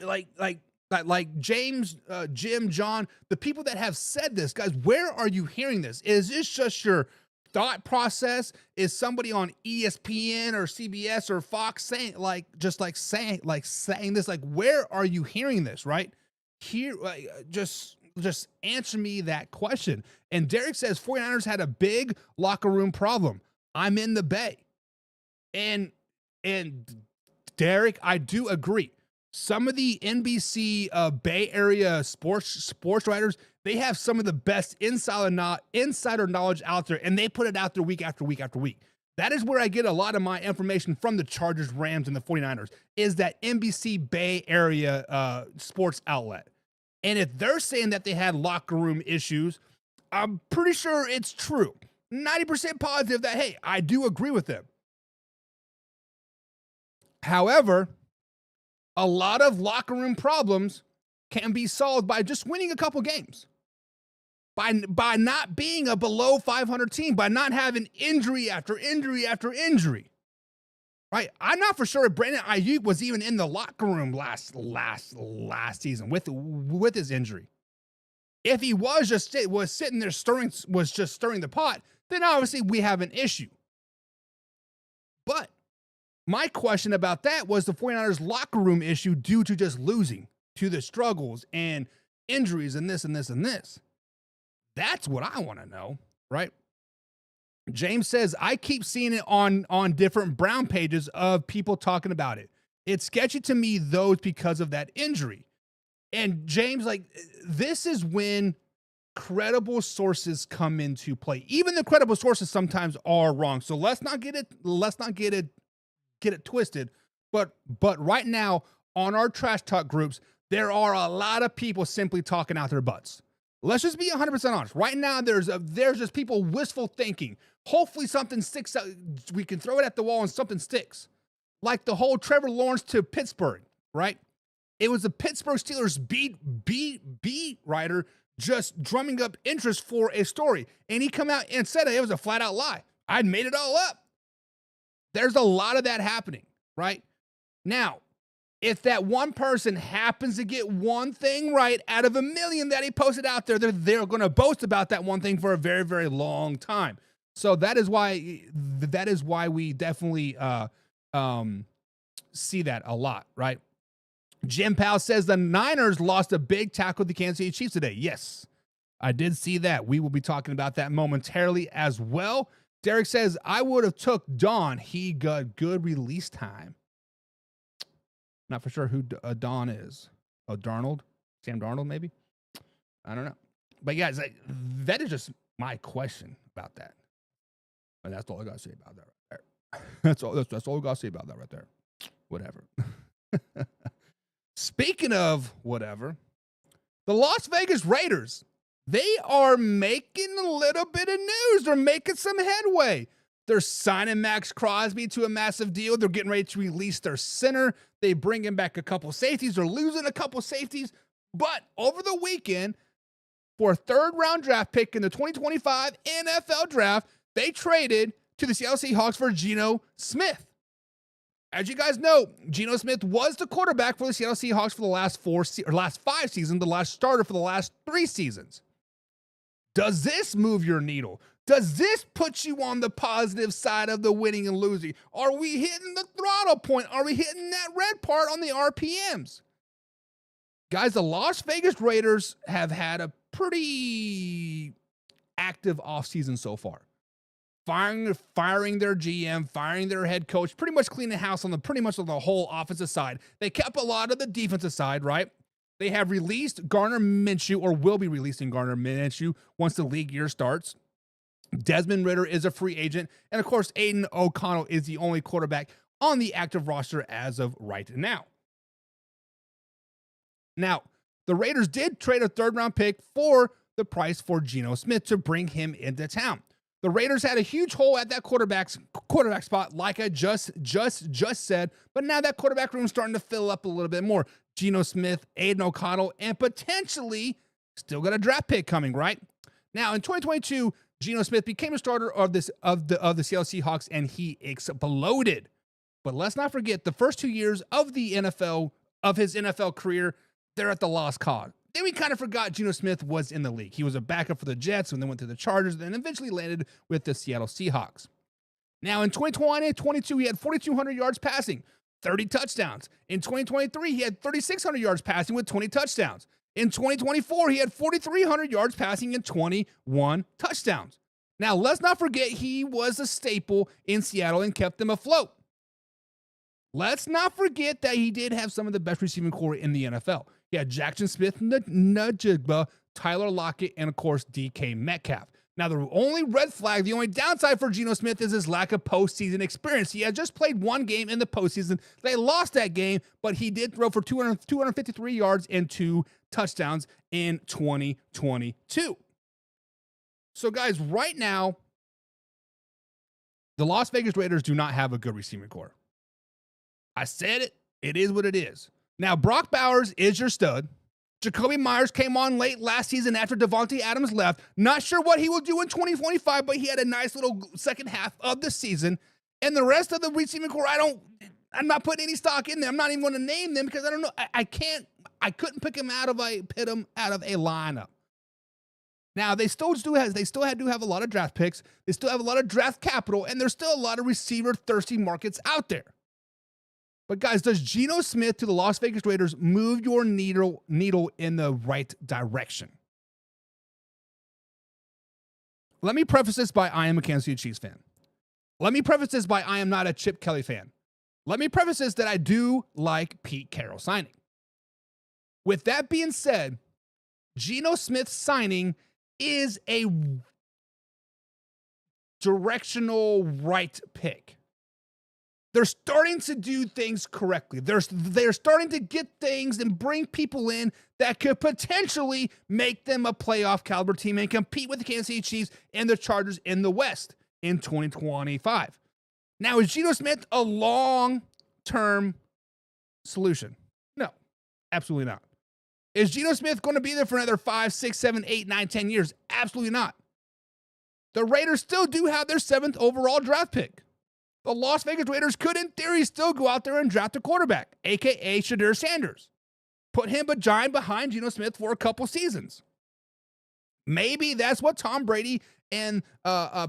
Like James, Jim, John, the people that have said this, guys, where are you hearing this? Is this just your thought process? Is somebody on ESPN or CBS or Fox saying this? Like, where are you hearing this? Right here, just answer me that question. And Derek says 49ers had a big locker room problem. I'm in the Bay, and Derek, I do agree. Some of the NBC Bay Area sports writers, they have some of the best insider knowledge out there, and they put it out there week after week after week. That is where I get a lot of my information from the Chargers, Rams, and the 49ers, is that NBC Bay Area sports outlet. And if they're saying that they had locker room issues, I'm pretty sure it's true. 90% positive that, hey, I do agree with them. However, a lot of locker room problems can be solved by just winning a couple games. By not being a below 500 team, by not having injury after injury after injury. Right? I'm not for sure if Brandon Ayuk was even in the locker room last season with his injury. If he was sitting there stirring the pot, then obviously we have an issue. But my question about that was the 49ers locker room issue due to just losing, to the struggles and injuries and this and this and this. That's what I want to know, right? James says, I keep seeing it on different Brown pages of people talking about it. It's sketchy to me, though, because of that injury. And James, like, this is when credible sources come into play. Even the credible sources sometimes are wrong. So let's not get it twisted. But right now on our trash talk groups, there are a lot of people simply talking out their butts. Let's just be 100% honest. Right now, there's just people wistful thinking. Hopefully something sticks out. We can throw it at the wall and something sticks. Like the whole Trevor Lawrence to Pittsburgh, right? It was the Pittsburgh Steelers beat writer just drumming up interest for a story. And he come out and said it was a flat out lie. I'd made it all up. There's a lot of that happening, right? Now, if that one person happens to get one thing right out of a million that he posted out there, they're going to boast about that one thing for a very, very long time. So that is why we definitely see that a lot, right? Jim Powell says the Niners lost a big tackle with the Kansas City Chiefs today. Yes, I did see that. We will be talking about that momentarily as well. Derek says, I would have took Don. He got good release time. Not for sure who Don is. Oh, Darnold? Sam Darnold, maybe? I don't know. But guys, that is just my question about that. And that's all I got to say about that right there. That's all I got to say about that right there. Whatever. Speaking of whatever, the Las Vegas Raiders, they are making a little bit of news. They're making some headway. They're signing Max Crosby to a massive deal. They're getting ready to release their center. They bring him back a couple safeties. They're losing a couple safeties. But over the weekend, for a third-round draft pick in the 2025 NFL Draft, they traded to the Seattle Seahawks for Geno Smith. As you guys know, Geno Smith was the quarterback for the Seattle Seahawks for the last 5 seasons, the last starter for the last 3 seasons. Does this move your needle? Does this put you on the positive side of the winning and losing? Are we hitting the throttle point? Are we hitting that red part on the RPMs? Guys, the Las Vegas Raiders have had a pretty active offseason so far. Firing their GM, firing their head coach, pretty much cleaning the house on the whole offensive side. They kept a lot of the defensive side, right? They have released Gardner Minshew, or will be releasing Gardner Minshew once the league year starts. Desmond Ridder is a free agent. And, of course, Aiden O'Connell is the only quarterback on the active roster as of right now. Now, the Raiders did trade a third-round pick for the price for Geno Smith to bring him into town. The Raiders had a huge hole at that quarterback spot, like I just said, but now that quarterback room is starting to fill up a little bit more. Geno Smith, Aiden O'Connell, and potentially still got a draft pick coming, right? Now, in 2022, Geno Smith became a starter of the Seattle Seahawks, and he exploded. But let's not forget the first 2 years of his NFL career, they're at the lost cause. Then we kind of forgot Geno Smith was in the league. He was a backup for the Jets, and then went to the Chargers, and then eventually landed with the Seattle Seahawks. Now, in 2020-22, he had 4,200 yards passing, 30 touchdowns. In 2023, he had 3,600 yards passing with 20 touchdowns. In 2024, he had 4,300 yards passing and 21 touchdowns. Now, let's not forget he was a staple in Seattle and kept them afloat. Let's not forget that he did have some of the best receiving core in the NFL. He had Jackson Smith, Najigba, Tyler Lockett, and, of course, DK Metcalf. Now, the only red flag, the only downside for Geno Smith is his lack of postseason experience. He had just played one game in the postseason. They lost that game, but he did throw for 253 yards and 2 touchdowns in 2022. So, guys, right now, the Las Vegas Raiders do not have a good receiving core. I said it. It is what it is. Now, Brock Bowers is your stud. Jacoby Myers came on late last season after Devante Adams left. Not sure what he will do in 2025, but he had a nice little second half of the season. And the rest of the receiving core, I'm not putting any stock in there. I'm not even going to name them because I don't know. I couldn't pick him out of a lineup. Now they still do have a lot of draft picks. They still have a lot of draft capital, and there's still a lot of receiver thirsty markets out there. But guys, does Geno Smith to the Las Vegas Raiders move your needle in the right direction? Let me preface this by I am a Kansas City Chiefs fan. Let me preface this by I am not a Chip Kelly fan. Let me preface this that I do like Pete Carroll signing. With that being said, Geno Smith signing is a directional right pick. They're starting to do things correctly. They're starting to get things and bring people in that could potentially make them a playoff caliber team and compete with the Kansas City Chiefs and the Chargers in the West in 2025. Now, is Geno Smith a long-term solution? No, absolutely not. Is Geno Smith going to be there for another 5, 6, 7, 8, 9, 10 years? Absolutely not. The Raiders still do have their 7th overall draft pick. The Las Vegas Raiders could, in theory, still go out there and draft a quarterback, a.k.a. Shadir Sanders. Put him behind Geno Smith for a couple seasons. Maybe that's what Tom Brady and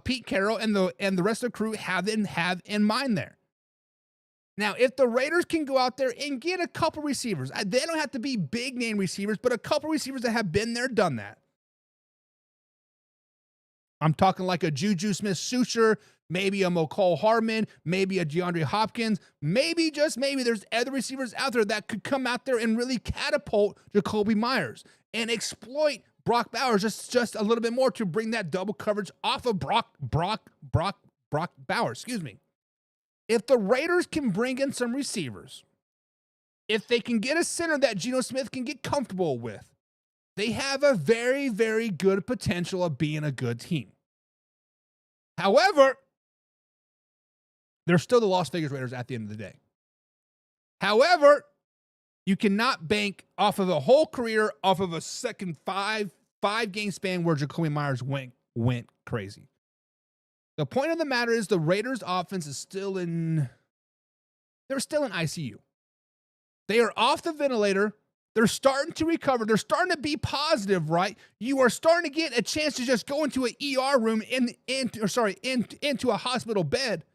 Pete Carroll and the rest of the crew have in mind there. Now, if the Raiders can go out there and get a couple receivers, they don't have to be big-name receivers, but a couple receivers that have been there, done that. I'm talking like a Juju Smith-Schuster, maybe a McCall Hardman, maybe a DeAndre Hopkins, maybe, just maybe, there's other receivers out there that could come out there and really catapult Jacoby Myers and exploit Brock Bowers just a little bit more to bring that double coverage off of Brock Bowers, If the Raiders can bring in some receivers, if they can get a center that Geno Smith can get comfortable with, they have a very, very good potential of being a good team. However, they're still the Las Vegas Raiders at the end of the day. However, you cannot bank off of a whole career off of a second five-game span where Jacoby Myers went crazy. The point of the matter is the Raiders' offense is still in ICU. They are off the ventilator. They're starting to recover. They're starting to be positive, right? You are starting to get a chance to just go into an ER room into a hospital bed.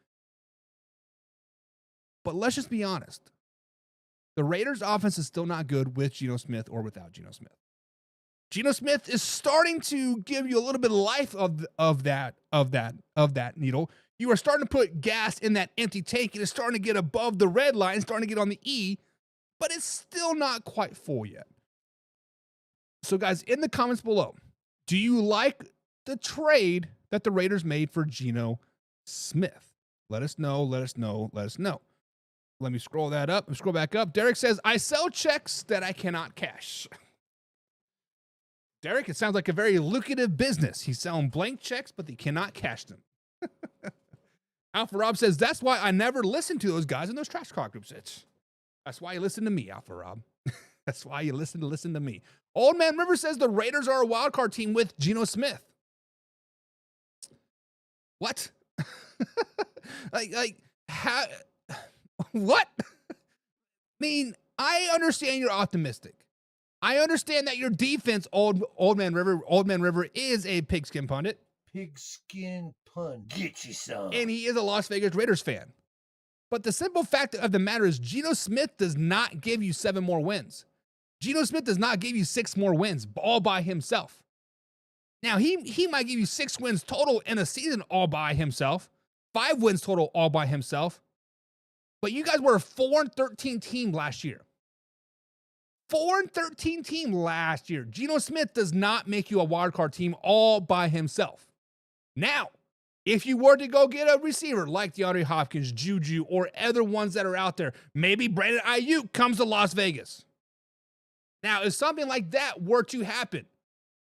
But let's just be honest. The Raiders' offense is still not good with Geno Smith or without Geno Smith. Geno Smith is starting to give you a little bit of life of that needle. You are starting to put gas in that empty tank. It is starting to get above the red line, starting to get on the E, but it's still not quite full yet. So, guys, in the comments below, do you like the trade that the Raiders made for Geno Smith? Let us know. Let me scroll that up. Let me scroll back up. Derek says, I sell checks that I cannot cash. Derek, it sounds like a very lucrative business. He's selling blank checks, but he cannot cash them. Alpha Rob says, that's why I never listen to those guys in those trash talk groups. That's why you listen to me, Alpha Rob. That's why you listen to me. Old Man River says the Raiders are a wild card team with Geno Smith. What? How? What? I mean, I understand you're optimistic. I understand that your defense, old man River is a pigskin pundit. Pigskin pun. Get you some. And he is a Las Vegas Raiders fan. But the simple fact of the matter is Geno Smith does not give you 7 more wins. Geno Smith does not give you 6 more wins all by himself. Now, he might give you 6 wins total in a season all by himself. 5 wins total all by himself. But you guys were a 4-13 team last year. 4-13 team last year. Geno Smith does not make you a wild card team all by himself. Now, if you were to go get a receiver like DeAndre Hopkins, Juju, or other ones that are out there, maybe Brandon Ayuk comes to Las Vegas. Now, if something like that were to happen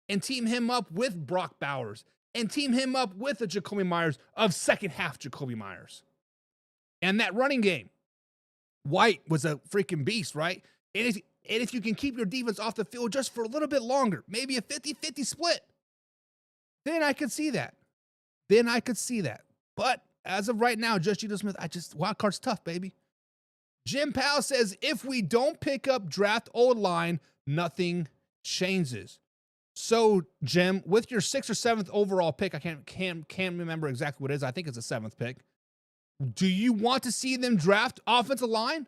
and team him up with Brock Bowers and team him up with a Jacoby Myers of second half Jacoby Myers, and that running game, White was a freaking beast, right? And And if you can keep your defense off the field just for a little bit longer, maybe a 50-50 split, then I could see that. But as of right now, just Geno Smith, wild card's tough, baby. Jim Powell says, if we don't pick up draft O-line, nothing changes. So, Jim, with your 6th or 7th overall pick, I can't remember exactly what it is. I think it's a 7th pick. Do you want to see them draft offensive line?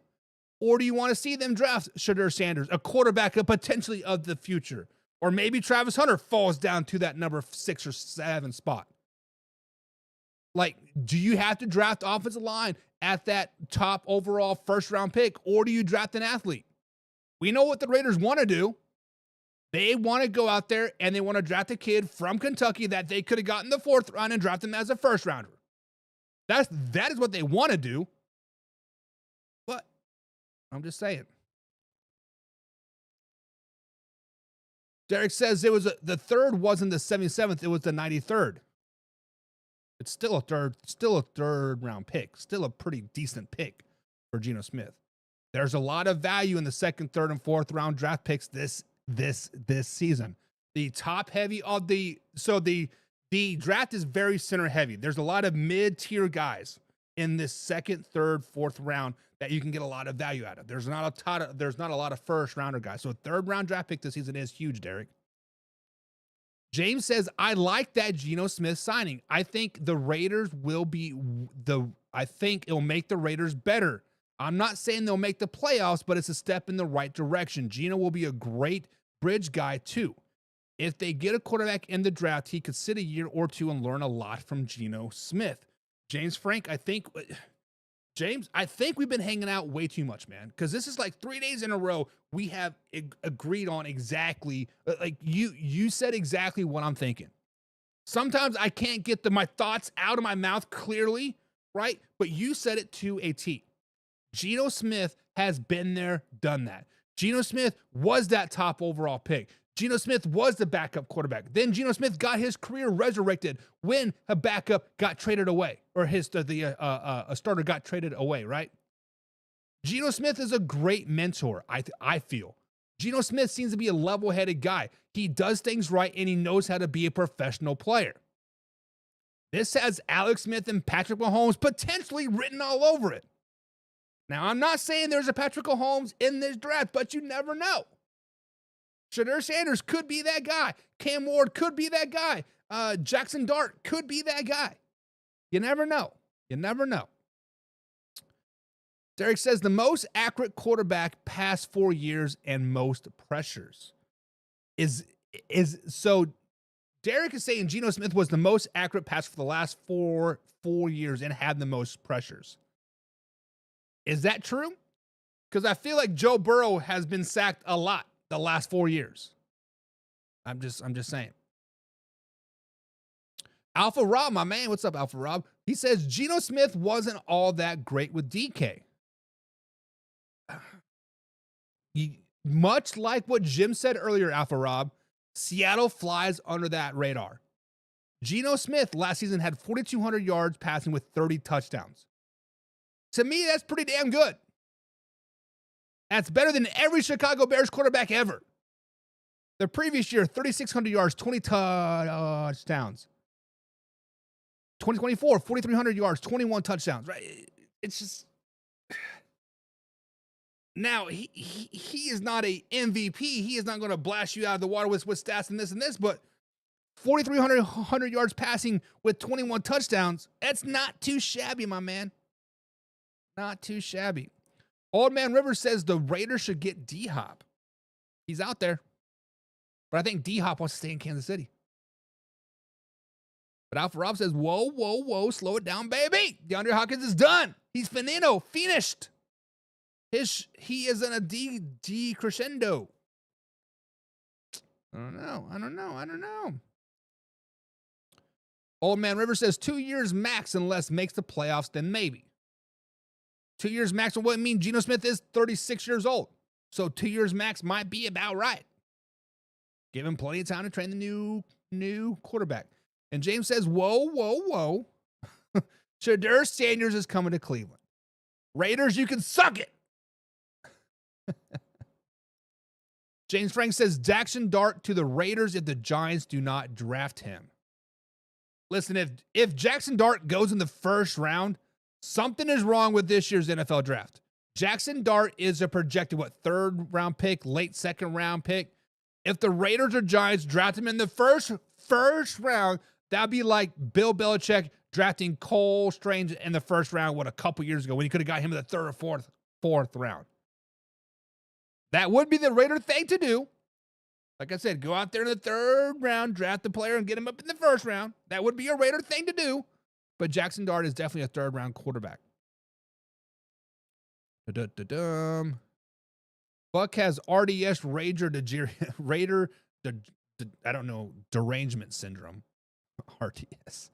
Or do you want to see them draft Shedeur Sanders, a quarterback potentially of the future? Or maybe Travis Hunter falls down to that number 6 or 7 spot. Like, do you have to draft offensive line at that top overall first-round pick, or do you draft an athlete? We know what the Raiders want to do. They want to go out there and they want to draft a kid from Kentucky that they could have gotten in the 4th round and draft him as a first-rounder. That is what they want to do. But I'm just saying. Derek says it was the 3rd wasn't the 77th, it was the 93rd. It's still a third round pick. Still a pretty decent pick for Geno Smith. There's a lot of value in the 2nd, 3rd, and 4th round draft picks this season. The top heavy of the draft is very center heavy. There's a lot of mid-tier guys in this 2nd, 3rd, 4th round that you can get a lot of value out of. There's not a lot of first rounder guys. So a 3rd round draft pick this season is huge, Derek. James says, I like that Geno Smith signing. I think the Raiders I think it'll make the Raiders better. I'm not saying they'll make the playoffs, but it's a step in the right direction. Geno will be a great bridge guy too. If they get a quarterback in the draft, he could sit a year or two and learn a lot from Geno Smith. James Frank, I think we've been hanging out way too much, man, because this is like 3 days in a row we have agreed on exactly, like you said exactly what I'm thinking. Sometimes I can't get my thoughts out of my mouth clearly, right? But you said it to a T. Geno Smith has been there, done that. Geno Smith was that top overall pick. Geno Smith was the backup quarterback. Then Geno Smith got his career resurrected when a backup got traded away, or a starter got traded away, right? Geno Smith is a great mentor, I feel. Geno Smith seems to be a level-headed guy. He does things right, and he knows how to be a professional player. This has Alex Smith and Patrick Mahomes potentially written all over it. Now, I'm not saying there's a Patrick Mahomes in this draft, but you never know. Shedeur Sanders could be that guy. Cam Ward could be that guy. Jackson Dart could be that guy. You never know. Derek says the most accurate quarterback past 4 years and most pressures. So Derek is saying Geno Smith was the most accurate passer for the last four years and had the most pressures. Is that true? Because I feel like Joe Burrow has been sacked a lot the last 4 years. I'm just saying. Alpha Rob, my man, what's up, Alpha Rob? He says Geno Smith wasn't all that great with DK. Much like what Jim said earlier, Alpha Rob, Seattle flies under that radar. Geno Smith last season had 4,200 yards passing with 30 touchdowns. To me, that's pretty damn good. That's better than every Chicago Bears quarterback ever. The previous year, 3,600 yards, 20 touchdowns. 2024, 4,300 yards, 21 touchdowns, right? It's just... Now, he is not a MVP. He is not going to blast you out of the water with stats and this, but 4,300 yards passing with 21 touchdowns, that's not too shabby, my man. Not too shabby. Old Man Rivers says the Raiders should get D-Hop. He's out there. But I think D-Hop wants to stay in Kansas City. But Alpha Rob says, whoa, slow it down, baby. DeAndre Hopkins is done. He's finished. He is in a D crescendo. I don't know. Old Man Rivers says 2 years max unless makes the playoffs, then maybe. 2 years max. What it mean? Geno Smith is 36 years old. So 2 years max might be about right. Give him plenty of time to train the new quarterback. And James says, whoa. Shedeur Sanders is coming to Cleveland. Raiders, you can suck it. James Frank says Jackson Dart to the Raiders if the Giants do not draft him. Listen, if Jackson Dart goes in the first round, something is wrong with this year's NFL draft. Jackson Dart is a projected, third round pick, late second round pick. If the Raiders or Giants draft him in the first round, that'd be like Bill Belichick drafting Cole Strange in the first round, a couple years ago when he could have got him in the third or fourth round. That would be the Raider thing to do. Like I said, go out there in the third round, draft the player, and get him up in the first round. That would be a Raider thing to do. But Jackson Dart is definitely a third round quarterback. Buck has RDS derangement syndrome. RDS.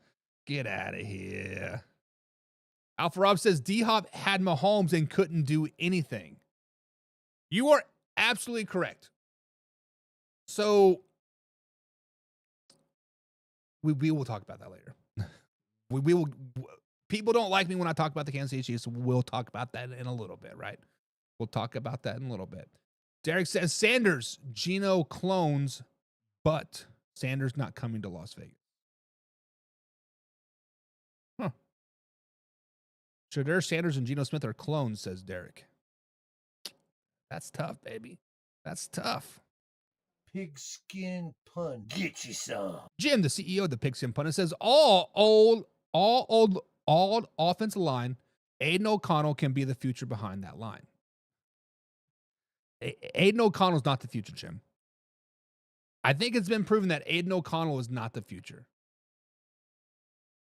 Get out of here. Alpha Rob says D-Hop had Mahomes and couldn't do anything. You are absolutely correct. So we will talk about that later. We will. People don't like me when I talk about the Kansas City Chiefs. We'll talk about that in a little bit, right? We'll talk about that in a little bit. Derek says Sanders, Geno clones, but Sanders not coming to Las Vegas. Huh. Shadur Sanders and Geno Smith are clones, says Derek. That's tough, baby. That's tough. Pigskin pun. Get you some. Jim, the CEO of the Pigskin Pun, says all offensive line, Aiden O'Connell can be the future behind that line. Aiden O'Connell's not the future, Jim. I think it's been proven that Aiden O'Connell is not the future.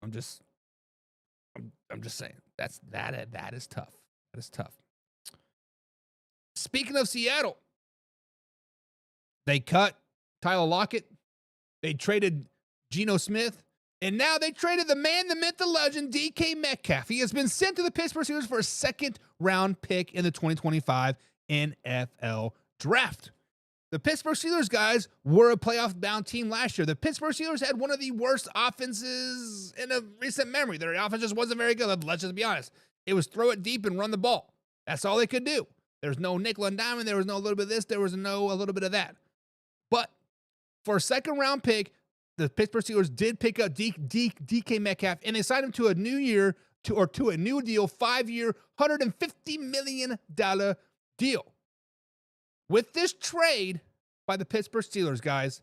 I'm just saying that is tough. That is tough. Speaking of Seattle, they cut Tyler Lockett. They traded Geno Smith. And now they traded the man, the myth, the legend, DK Metcalf. He has been sent to the Pittsburgh Steelers for a second-round pick in the 2025 NFL Draft. The Pittsburgh Steelers, guys, were a playoff-bound team last year. The Pittsburgh Steelers had one of the worst offenses in a recent memory. Their offense just wasn't very good. Let's just be honest. It was throw it deep and run the ball. That's all they could do. There was no nickel and diamond. There was no little bit of this. There was no a little bit of that. But for a second-round pick, the Pittsburgh Steelers did pick up DK Metcalf, and they signed him to a new year to a new deal, 5-year, $150 million deal. With this trade by the Pittsburgh Steelers, guys,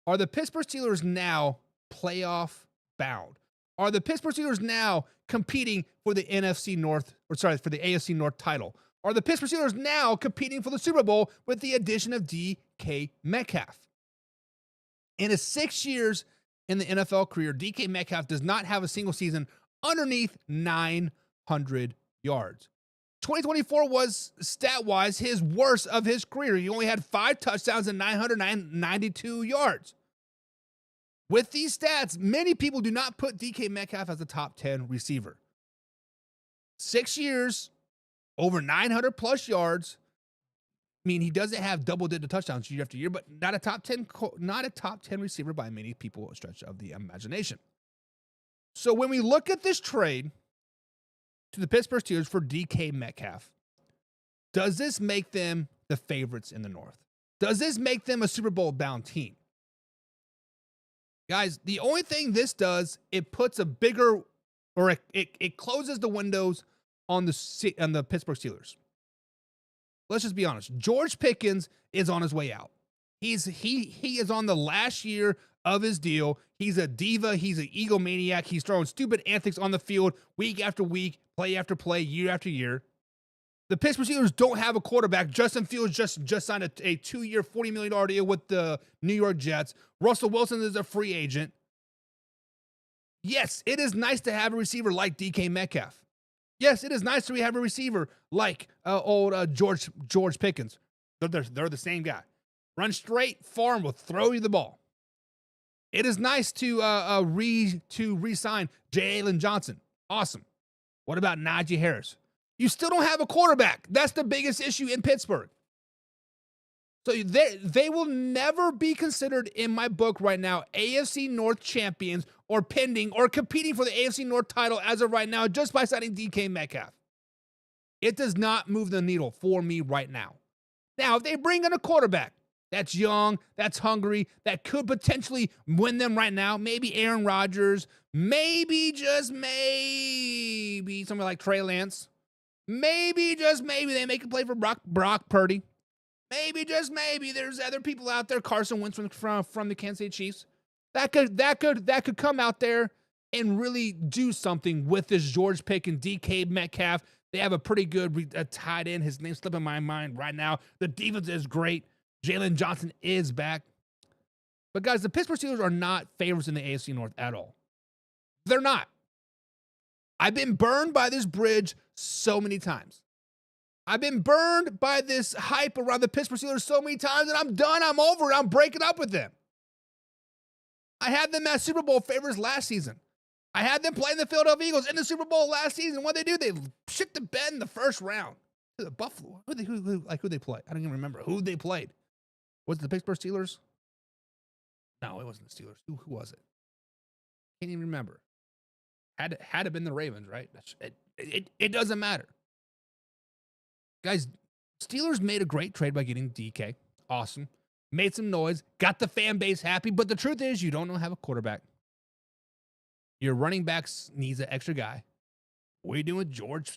are the Pittsburgh Steelers now playoff bound? Are the Pittsburgh Steelers now competing for the NFC North, for the AFC North title? Are the Pittsburgh Steelers now competing for the Super Bowl with the addition of DK Metcalf? In his 6 years in the NFL career, DK Metcalf does not have a single season underneath 900 yards. 2024 was, stat-wise, his worst of his career. He only had 5 touchdowns and 992 yards. With these stats, many people do not put DK Metcalf as a top 10 receiver. 6 years, over 900-plus yards. I mean, he doesn't have double-digit touchdowns year after year, but not a top 10 receiver by many people, a stretch of the imagination. So when we look at this trade to the Pittsburgh Steelers for DK Metcalf, does this make them the favorites in the North? Does this make them a Super Bowl-bound team? Guys, the only thing this does, it puts a bigger, or it closes the windows on the Pittsburgh Steelers. Let's just be honest. George Pickens is on his way out. He is on the last year of his deal. He's a diva. He's an egomaniac. He's throwing stupid antics on the field week after week, play after play, year after year. The Pittsburgh Steelers don't have a quarterback. Justin Fields just signed a 2-year, $40 million deal with the New York Jets. Russell Wilson is a free agent. Yes, it is nice to have a receiver like DK Metcalf. Yes, it is nice to have a receiver like George Pickens. They're the same guy. Run straight, far, and will throw you the ball. It is nice to re-sign Jalen Johnson. Awesome. What about Najee Harris? You still don't have a quarterback. That's the biggest issue in Pittsburgh. So they will never be considered in my book right now AFC North champions or pending or competing for the AFC North title as of right now just by signing DK Metcalf. It does not move the needle for me right now. Now, if they bring in a quarterback that's young, that's hungry, that could potentially win them right now, maybe Aaron Rodgers, maybe just maybe somebody like Trey Lance, maybe just maybe they make a play for Brock Purdy. Maybe just maybe there's other people out there, Carson Wentz from the Kansas City Chiefs, that could come out there and really do something with this George Pickens, DK Metcalf. They have a pretty good tight end. His name's slipping my mind right now. The defense is great. Jalen Johnson is back. But guys, the Pittsburgh Steelers are not favorites in the AFC North at all. They're not. I've been burned by this bridge so many times. I've been burned by this hype around the Pittsburgh Steelers so many times, and I'm done. I'm over it. I'm breaking up with them. I had them as Super Bowl favorites last season. I had them playing the Philadelphia Eagles in the Super Bowl last season. What they do? They shit the bed in the first round. The Buffalo. Who they play? I don't even remember who they played. Was it the Pittsburgh Steelers? No, it wasn't the Steelers. Who was it? Can't even remember. Had to been the Ravens, right? It doesn't matter. Guys, Steelers made a great trade by getting DK. Awesome. Made some noise. Got the fan base happy. But the truth is, you don't have a quarterback. Your running backs needs an extra guy. What are you doing with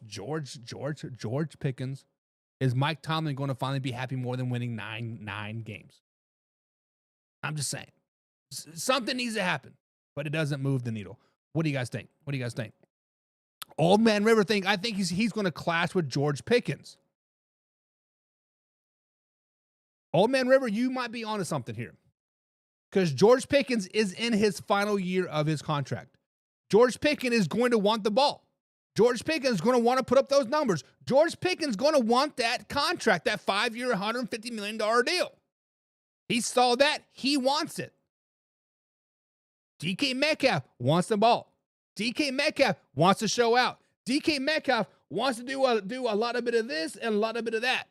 George Pickens? Is Mike Tomlin going to finally be happy more than winning nine games? I'm just saying. Something needs to happen, but it doesn't move the needle. What do you guys think? Old Man River I think he's going to clash with George Pickens. Old Man River, you might be onto something here. Because George Pickens is in his final year of his contract. George Pickens is going to want the ball. George Pickens is going to want to put up those numbers. George Pickens is going to want that contract, that 5-year, $150 million deal. He saw that. He wants it. DK Metcalf wants the ball. DK Metcalf wants to show out. DK Metcalf wants to do a lot of bit of this and a lot of bit of that.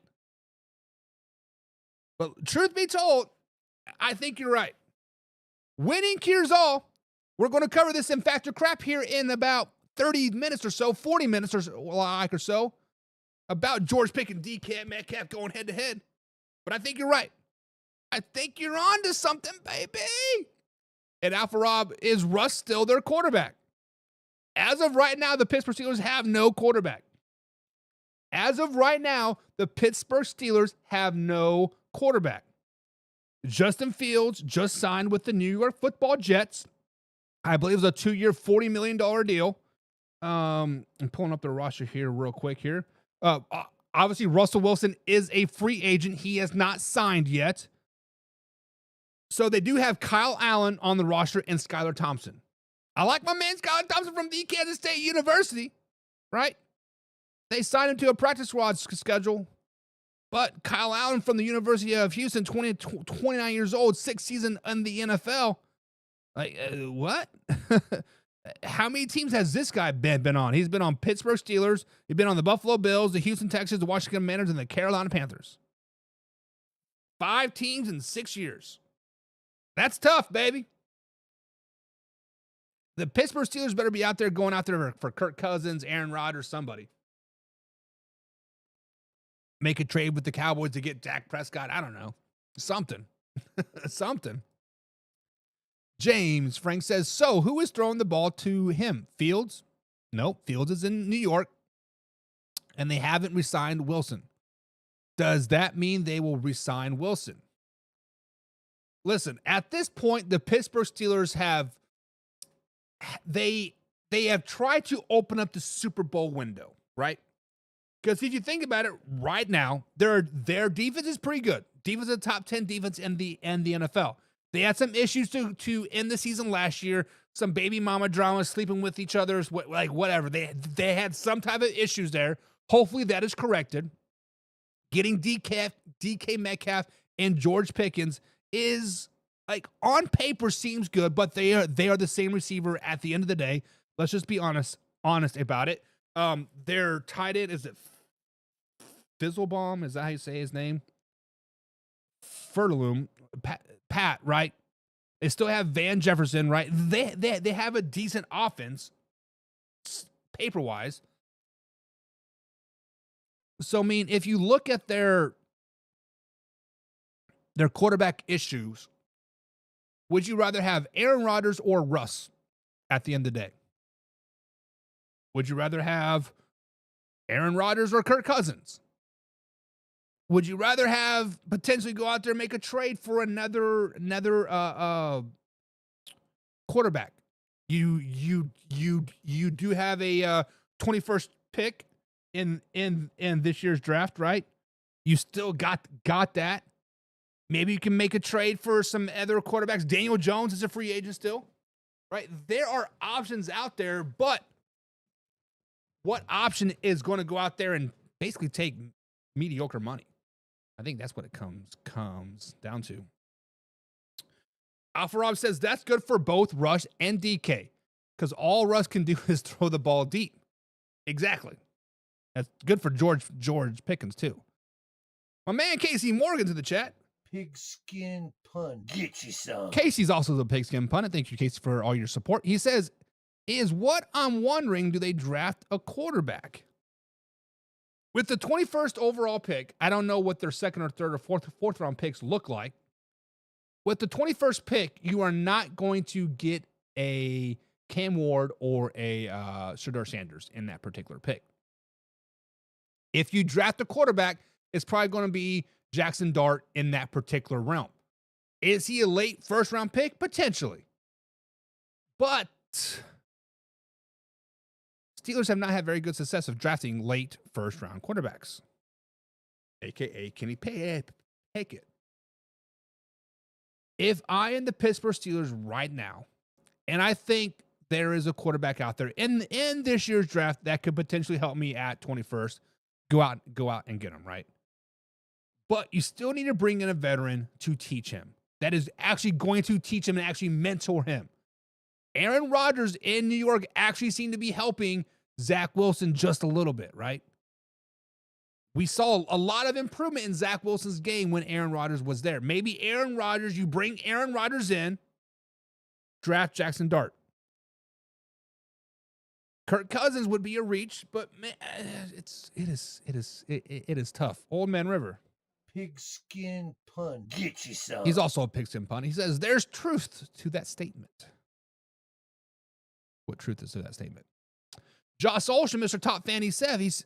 But truth be told, I think you're right. Winning cures all. We're going to cover this in Factor Crap here in about 30 minutes or so, 40 minutes or so, about George Pickens, DK Metcalf going head to head. But I think you're right. I think you're on to something, baby. And Alpha Rob, is Russ still their quarterback? As of right now, the Pittsburgh Steelers have no quarterback. As of right now, the Pittsburgh Steelers have no quarterback. Justin Fields just signed with the New York Football Jets. I believe it was a 2-year, $40 million deal. I'm pulling up the roster here real quick here. Obviously, Russell Wilson is a free agent. He has not signed yet. So they do have Kyle Allen on the roster and Skylar Thompson. I like my man Skylar Thompson from the Kansas State University, right? They signed him to a practice squad schedule. But Kyle Allen from the University of Houston, 29 years old, 6th season in the NFL. Like, what? How many teams has this guy been on? He's been on Pittsburgh Steelers. He's been on the Buffalo Bills, the Houston Texans, the Washington Commanders, and the Carolina Panthers. 5 teams in 6 years. That's tough, baby. The Pittsburgh Steelers better be out there going out there for Kirk Cousins, Aaron Rodgers, somebody. Make a trade with the Cowboys to get Dak Prescott. I don't know. Something. Something. James Frank says, so who is throwing the ball to him? Fields? Nope. Fields is in New York. And they haven't re-signed Wilson. Does that mean they will re-sign Wilson? Listen, at this point, the Pittsburgh Steelers have tried to open up the Super Bowl window, right? Because if you think about it right now, their defense is pretty good. Defense is a top 10 defense in the NFL. They had some issues to end the season last year. Some baby mama drama, sleeping with each other, like whatever. They had some type of issues there. Hopefully that is corrected. Getting DK Metcalf and George Pickens is, like, on paper seems good, but they are the same receiver at the end of the day. Let's just be honest about it. Their tight end, is it Fizzlebaum? Is that how you say his name? Fertaloom. Pat, right? They still have Van Jefferson, right? They have a decent offense, paper-wise. So, I mean, if you look at their their quarterback issues, would you rather have Aaron Rodgers or Russ at the end of the day? Would you rather have Aaron Rodgers or Kirk Cousins? Would you rather have potentially go out there and make a trade for another quarterback? You do have a 21st pick in this year's draft, right? You still got that. Maybe you can make a trade for some other quarterbacks. Daniel Jones is a free agent still, right? There are options out there, but what option is going to go out there and basically take mediocre money? I think that's what it comes down to. Alpha Rob says that's good for both Rush and DK because all Rush can do is throw the ball deep. Exactly. That's good for George Pickens too. My man Casey Morgan's in the chat. Pigskin pun. Get you some. Casey's also the pigskin pun. Thank you, Casey, for all your support. He says, is what I'm wondering, do they draft a quarterback? With the 21st overall pick, I don't know what their second or third or fourth round picks look like. With the 21st pick, you are not going to get a Cam Ward or a Shedeur Sanders in that particular pick. If you draft a quarterback, it's probably going to be Jackson Dart in that particular realm. Is he a late first round pick? Potentially. But Steelers have not had very good success of drafting late first round quarterbacks. AKA Kenny Pickett. If I am the Pittsburgh Steelers right now, and I think there is a quarterback out there in this year's draft that could potentially help me at 21st, go out and get him, right? But you still need to bring in a veteran to teach him. That is actually going to teach him and actually mentor him. Aaron Rodgers in New York actually seemed to be helping Zach Wilson just a little bit, right? We saw a lot of improvement in Zach Wilson's game when Aaron Rodgers was there. Maybe Aaron Rodgers, you bring Aaron Rodgers in, draft Jackson Dart. Kirk Cousins would be a reach, but man, it is tough. Old Man River. Pigskin pun. Get you some. He's also a pigskin pun. He says there's truth to that statement. What truth is to that statement? Josh Olsen, Mr. Top Fan, he's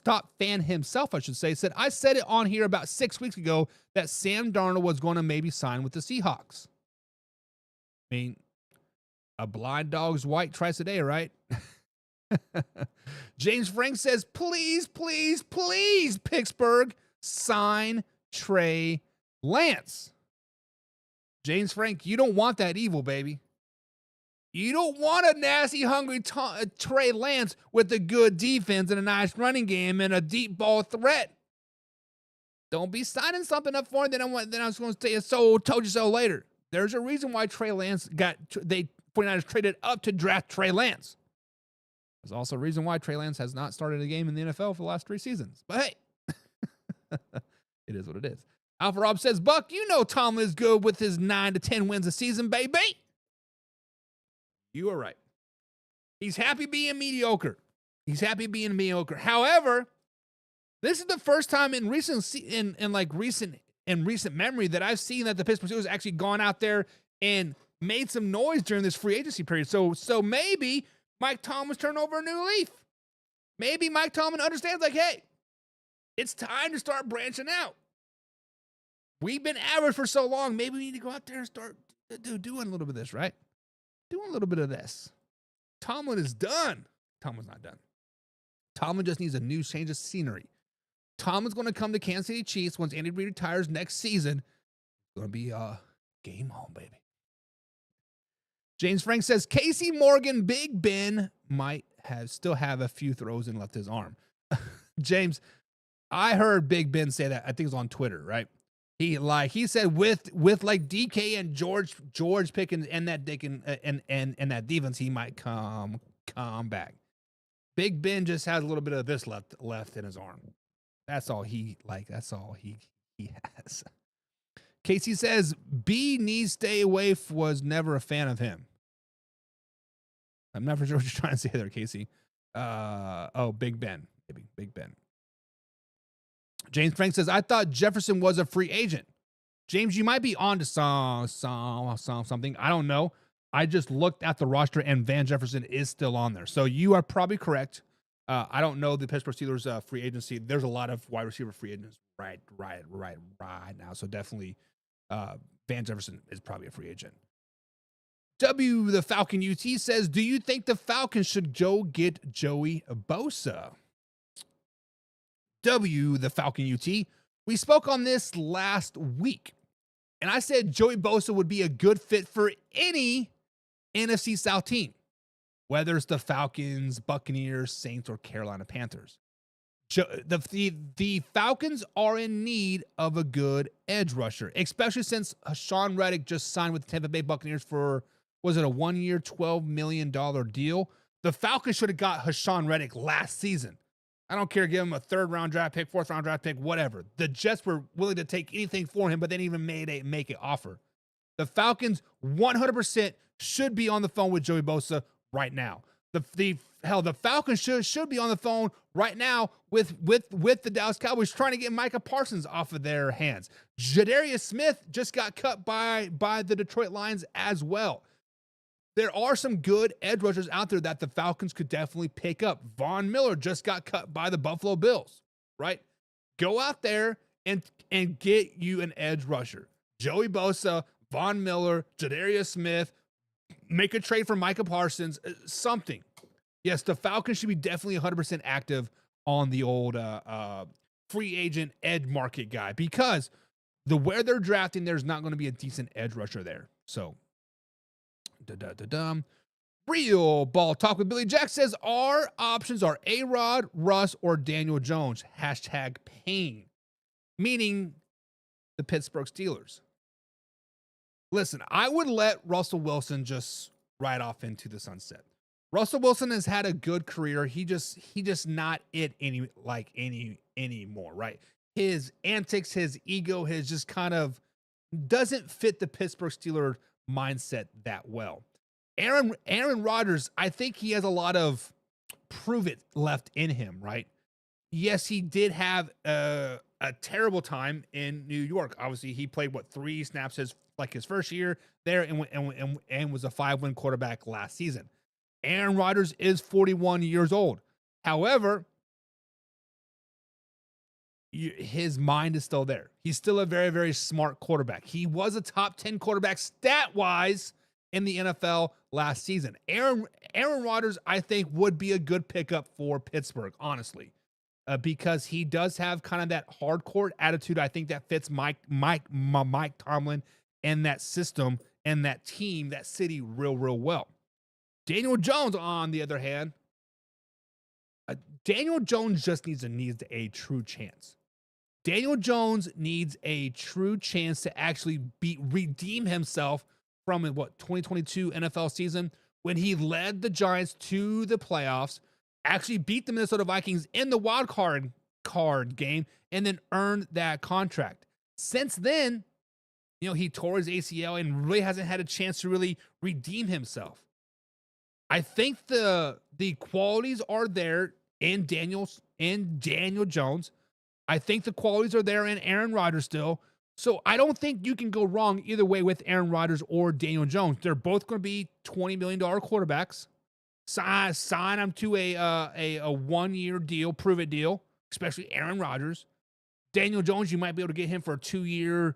Top Fan himself, I should say, said, I said it on here about 6 weeks ago that Sam Darnold was going to maybe sign with the Seahawks. I mean, a blind dog's white twice a day, right? James Frank says, please, please, please, Pittsburgh, sign Trey Lance. James Frank, you don't want that evil, baby. You don't want a nasty, hungry Trey Lance with a good defense and a nice running game and a deep ball threat. Don't be signing something up for him. Then I was going to say, so told you so later. There's a reason why Trey Lance 49ers traded up to draft Trey Lance. There's also a reason why Trey Lance has not started a game in the NFL for the last 3 seasons. But hey, it is what it is. Alpha Rob says, Buck, you know Tomlin is good with his 9 to 10 wins a season, baby. You are right. He's happy being mediocre. However, this is the first time in recent memory that I've seen that the Pittsburgh Steelers actually gone out there and made some noise during this free agency period. So maybe Mike Tomlin's turned over a new leaf. Maybe Mike Tomlin understands, like, hey, it's time to start branching out. We've been average for so long. Maybe we need to go out there and start doing a little bit of this, right? Doing a little bit of this. Tomlin is done. Tomlin's not done. Tomlin just needs a new change of scenery. Tomlin's going to come to Kansas City Chiefs once Andy Reid retires next season. It's going to be game on, baby. James Frank says, Casey Morgan, Big Ben might still have a few throws in left his arm. James, I heard Big Ben say that. I think it was on Twitter, right? He said with like DK and George Pickens and that and that defense, he might come back. Big Ben just has a little bit of this left in his arm. That's all he has. Casey says B needs stay away. Was never a fan of him. I'm not for sure what you're trying to say there, Casey. Big Ben, maybe Big Ben. James Frank says, I thought Jefferson was a free agent. James, you might be on to something. I don't know. I just looked at the roster, and Van Jefferson is still on there. So you are probably correct. I don't know the Pittsburgh Steelers free agency. There's a lot of wide receiver free agents right now. So definitely Van Jefferson is probably a free agent. W, the Falcon UT, says, do you think the Falcons should go get Joey Bosa? W, the Falcon UT, we spoke on this last week, and I said Joey Bosa would be a good fit for any NFC South team, whether it's the Falcons, Buccaneers, Saints, or Carolina Panthers. The Falcons are in need of a good edge rusher, especially since Haason Reddick just signed with the Tampa Bay Buccaneers for, was it a 1-year, $12 million deal? The Falcons should have got Haason Reddick last season. I don't care, give him a 3rd-round draft pick, 4th-round draft pick, whatever. The Jets were willing to take anything for him, but they didn't even make an offer. The Falcons 100% should be on the phone with Joey Bosa right now. The Falcons should be on the phone right now with the Dallas Cowboys trying to get Micah Parsons off of their hands. Jadarius Smith just got cut by the Detroit Lions as well. There are some good edge rushers out there that the Falcons could definitely pick up. Von Miller just got cut by the Buffalo Bills, right? Go out there and get you an edge rusher. Joey Bosa, Von Miller, Jadarius Smith, make a trade for Micah Parsons, something. Yes, the Falcons should be definitely 100% active on the old free agent edge market guy, because where they're drafting, there's not going to be a decent edge rusher there. So, Real Ball Talk with Billy Jack says our options are A-Rod, Russ, or Daniel Jones. #pain, meaning the Pittsburgh Steelers. Listen, I would let Russell Wilson just ride off into the sunset. Russell Wilson has had a good career. He just not it anymore, right? His antics, his ego, his just kind of doesn't fit the Pittsburgh Steelers mindset that well. Aaron Rodgers, I think he has a lot of prove it left in him, right? Yes, he did have a terrible time in New York. Obviously, he played 3 snaps his first year there and was a 5-win quarterback last season. Aaron Rodgers is 41 years old. However, his mind is still there. He's still a very, very smart quarterback. He was a top 10 quarterback stat-wise in the NFL last season. Aaron Rodgers, I think, would be a good pickup for Pittsburgh, honestly, because he does have kind of that hardcore attitude. I think that fits Mike Tomlin and that system and that team, that city real well. Daniel Jones, on the other hand, Daniel Jones just needs a true chance. Daniel Jones needs a true chance to actually redeem himself from 2022 NFL season when he led the Giants to the playoffs, actually beat the Minnesota Vikings in the wild card game, and then earned that contract. Since then, he tore his ACL and really hasn't had a chance to really redeem himself. I think the qualities are there in Daniel Jones. I think the qualities are there in Aaron Rodgers still. So I don't think you can go wrong either way with Aaron Rodgers or Daniel Jones. They're both going to be $20 million quarterbacks. Sign them to a 1-year deal, prove it deal, especially Aaron Rodgers. Daniel Jones, you might be able to get him for a 2-year,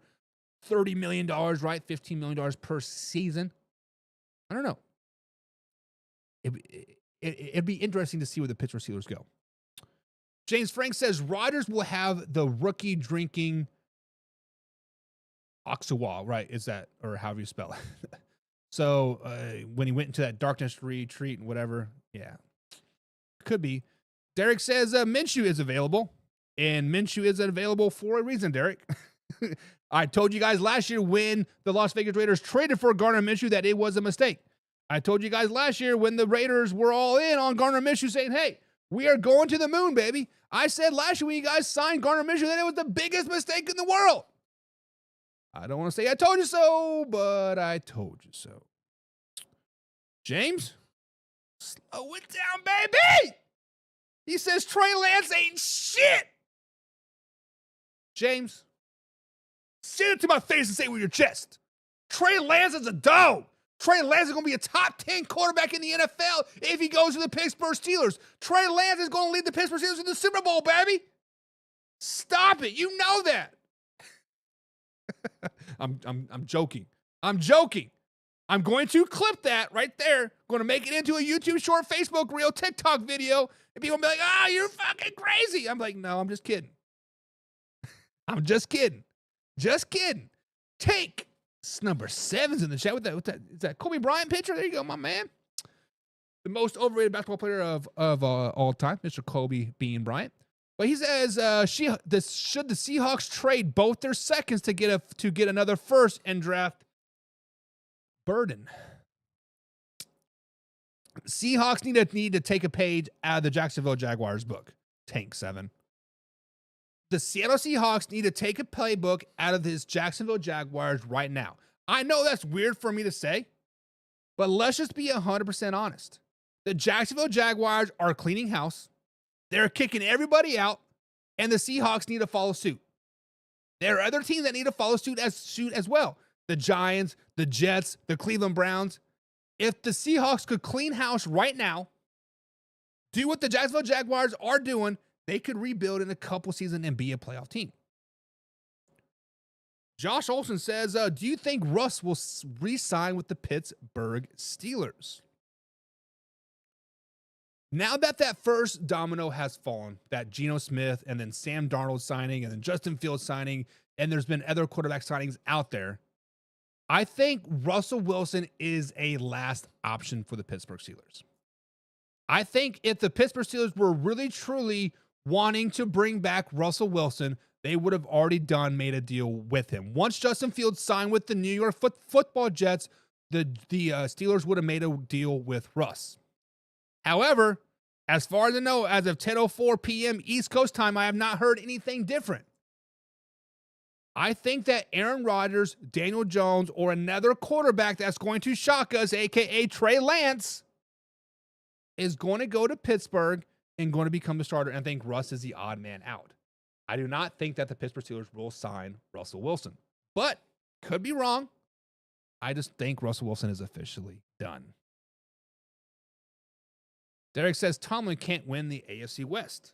$30 million, right? $15 million per season. I don't know. It'd be interesting to see where the Pittsburgh Steelers go. James Frank says Rodgers will have the rookie drinking Oxawa, right? Is that, or however you spell it? So when he went into that darkness retreat and whatever, yeah, could be. Derek says Minshew is available, and Minshew is available for a reason, Derek. I told you guys last year when the Las Vegas Raiders traded for Gardner Minshew that it was a mistake. I told you guys last year when the Raiders were all in on Gardner Minshew saying, hey, we are going to the moon, baby. I said last year when you guys signed Gardner Minshew that it was the biggest mistake in the world. I don't want to say I told you so, but I told you so. James, slow it down, baby. He says Trey Lance ain't shit. James, Say it to my face and say it with your chest. Trey Lance is a dog. Trey Lance is going to be a top 10 quarterback in the NFL if he goes to the Pittsburgh Steelers. Trey Lance is going to lead the Pittsburgh Steelers to the Super Bowl, baby. Stop it. You know that. I'm joking. I'm joking. I'm going to clip that right there. Going to make it into a YouTube short, Facebook reel, TikTok video. And people will be like, oh, you're fucking crazy. I'm like, no, I'm just kidding. I'm just kidding. Just kidding. Take number 7's in the chat. With that, is that Kobe Bryant picture? There you go, my man. The most overrated basketball player of all time, Mr. Kobe Bean Bryant. But he says, should the Seahawks trade both their seconds to get another first and draft Burden? Seahawks need to take a page out of the Jacksonville Jaguars book. Tank 7. The Seattle Seahawks need to take a playbook out of this Jacksonville Jaguars right now. I know that's weird for me to say, but let's just be 100% honest. The Jacksonville Jaguars are cleaning house. They're kicking everybody out, and the Seahawks need to follow suit. There are other teams that need to follow suit as well. The Giants, the Jets, the Cleveland Browns. If the Seahawks could clean house right now, do what the Jacksonville Jaguars are doing, they could rebuild in a couple seasons and be a playoff team. Josh Olson says, do you think Russ will re-sign with the Pittsburgh Steelers? Now that first domino has fallen, that Geno Smith and then Sam Darnold signing and then Justin Fields signing, and there's been other quarterback signings out there, I think Russell Wilson is a last option for the Pittsburgh Steelers. I think if the Pittsburgh Steelers were really, truly wanting to bring back Russell Wilson, they would have already made a deal with him. Once Justin Fields signed with the New York Football Jets, the Steelers would have made a deal with Russ. However, as far as I know, as of 10:04 p.m. East Coast time, I have not heard anything different. I think that Aaron Rodgers, Daniel Jones, or another quarterback that's going to shock us, a.k.a. Trey Lance, is going to go to Pittsburgh and going to become the starter, and I think Russ is the odd man out. I do not think that the Pittsburgh Steelers will sign Russell Wilson, but could be wrong. I just think Russell Wilson is officially done. Derek says Tomlin can't win the AFC West.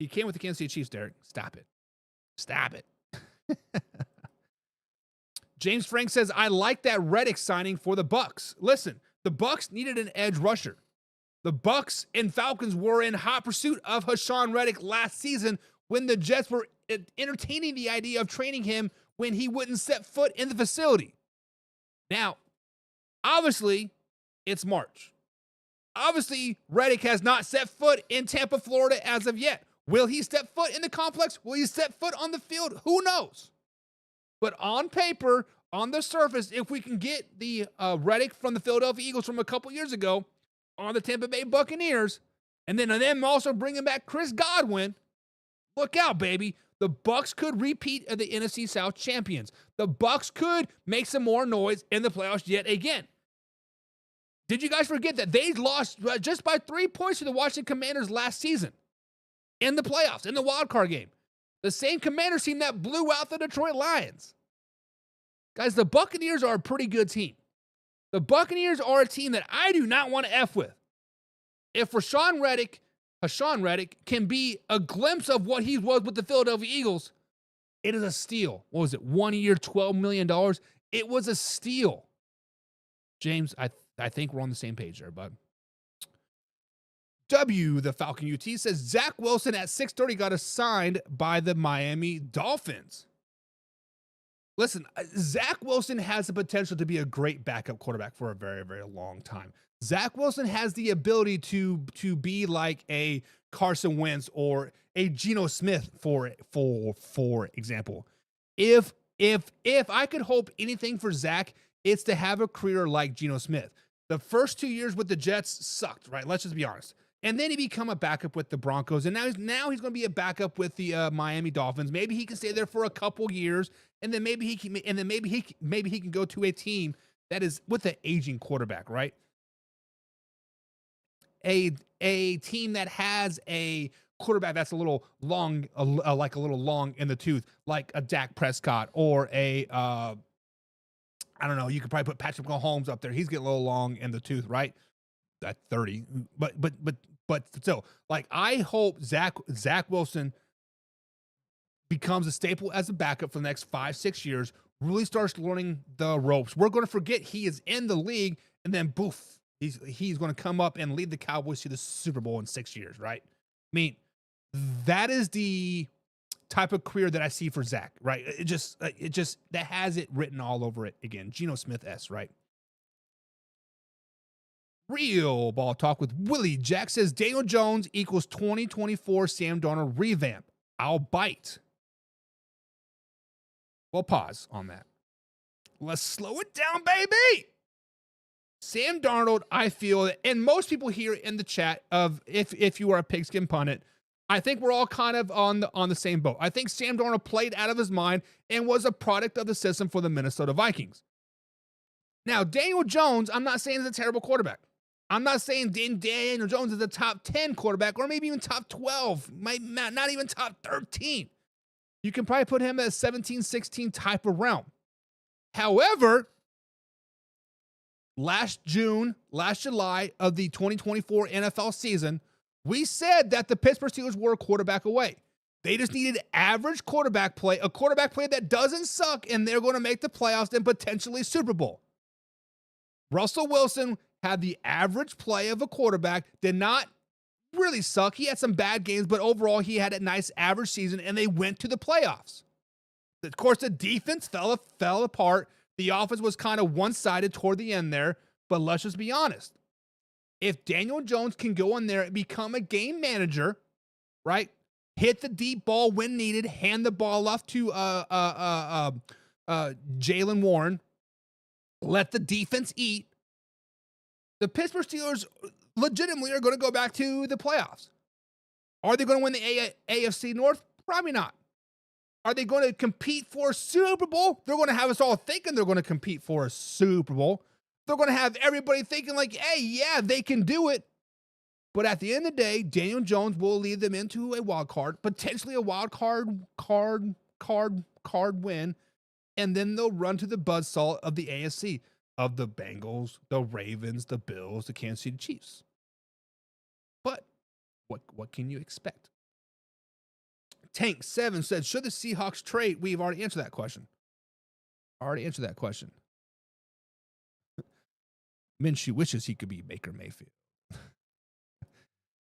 He can with the Kansas City Chiefs, Derek. Stop it. Stop it. James Frank says, I like that Reddick signing for the Bucks. Listen, the Bucks needed an edge rusher. The Bucks and Falcons were in hot pursuit of Hassan Reddick last season when the Jets were entertaining the idea of training him when he wouldn't set foot in the facility. Now, obviously, it's March. Obviously, Reddick has not set foot in Tampa, Florida as of yet. Will he step foot in the complex? Will he step foot on the field? Who knows? But on paper, on the surface, if we can get the Reddick from the Philadelphia Eagles from a couple years ago on the Tampa Bay Buccaneers, and then them also bringing back Chris Godwin, look out, baby. The Bucks could repeat as the NFC South champions. The Bucks could make some more noise in the playoffs yet again. Did you guys forget that they lost just by 3 points to the Washington Commanders last season in the playoffs, in the wild card game? The same Commanders team that blew out the Detroit Lions. Guys, the Buccaneers are a pretty good team. The Buccaneers are a team that I do not want to F with. If Hassan Reddick can be a glimpse of what he was with the Philadelphia Eagles, it is a steal. What was it? 1 year, $12 million? It was a steal. James, I think we're on the same page there, bud. The Falcon UT says Zach Wilson at 6:30 got assigned by the Miami Dolphins. Listen, Zach Wilson has the potential to be a great backup quarterback for a very, very long time. Zach Wilson has the ability to be like a Carson Wentz or a Geno Smith, for example. If I could hope anything for Zach, it's to have a career like Geno Smith. The first 2 years with the Jets sucked, right? Let's just be honest. And then he became a backup with the Broncos, and now he's going to be a backup with the Miami Dolphins. Maybe he can stay there for a couple years, and then maybe he can go to a team that is with an aging quarterback, right? A team that has a quarterback that's a little long, like a little long in the tooth, like a Dak Prescott or a, I don't know, you could probably put Patrick Mahomes up there. He's getting a little long in the tooth, right? At 30, but still, like, I hope Zach Wilson becomes a staple as a backup for the next 5-6 years, really starts learning the ropes. We're going to forget he is in the league, and then boof, he's going to come up and lead the Cowboys to the Super Bowl in 6 years, right? I mean, that is the type of career that I see for Zach, right? It just that has it written all over it again. Geno Smith S, right? Real Ball Talk with Willie Jack says Daniel Jones equals 2024 Sam Darnold revamp. I'll bite. We'll pause on that. Let's slow it down, baby. Sam Darnold, I feel, and most people here in the chat of if you are a pigskin pundit, I think we're all kind of on the same boat. I think Sam Darnold played out of his mind and was a product of the system for the Minnesota Vikings. Now, Daniel Jones, I'm not saying is a terrible quarterback. I'm not saying Daniel Jones is a top 10 quarterback or maybe even top 12, not even top 13. You can probably put him at a 17, 16 type of realm. However, last July of the 2024 NFL season, we said that the Pittsburgh Steelers were a quarterback away. They just needed average quarterback play, a quarterback play that doesn't suck, and they're going to make the playoffs and potentially Super Bowl. Russell Wilson had the average play of a quarterback, did not really suck. He had some bad games, but overall he had a nice average season, and they went to the playoffs. Of course, the defense fell apart. The offense was kind of one-sided toward the end there, but let's just be honest. If Daniel Jones can go in there and become a game manager, right? Hit the deep ball when needed, hand the ball off to Jaylen Warren, let the defense eat, the Pittsburgh Steelers legitimately are going to go back to the playoffs. Are they going to win the AFC North? Probably not. Are they going to compete for a Super Bowl? They're going to have us all thinking they're going to compete for a Super Bowl. They're going to have everybody thinking like, hey, yeah, they can do it. But at the end of the day, Daniel Jones will lead them into a wild card, potentially a wild card win, and then they'll run to the buzzsaw of the AFC, of the Bengals, the Ravens, the Bills, the Kansas City Chiefs. But what can you expect? Tank 7 said, should the Seahawks trade? We've already answered that question. Minshew wishes he could be Baker Mayfield.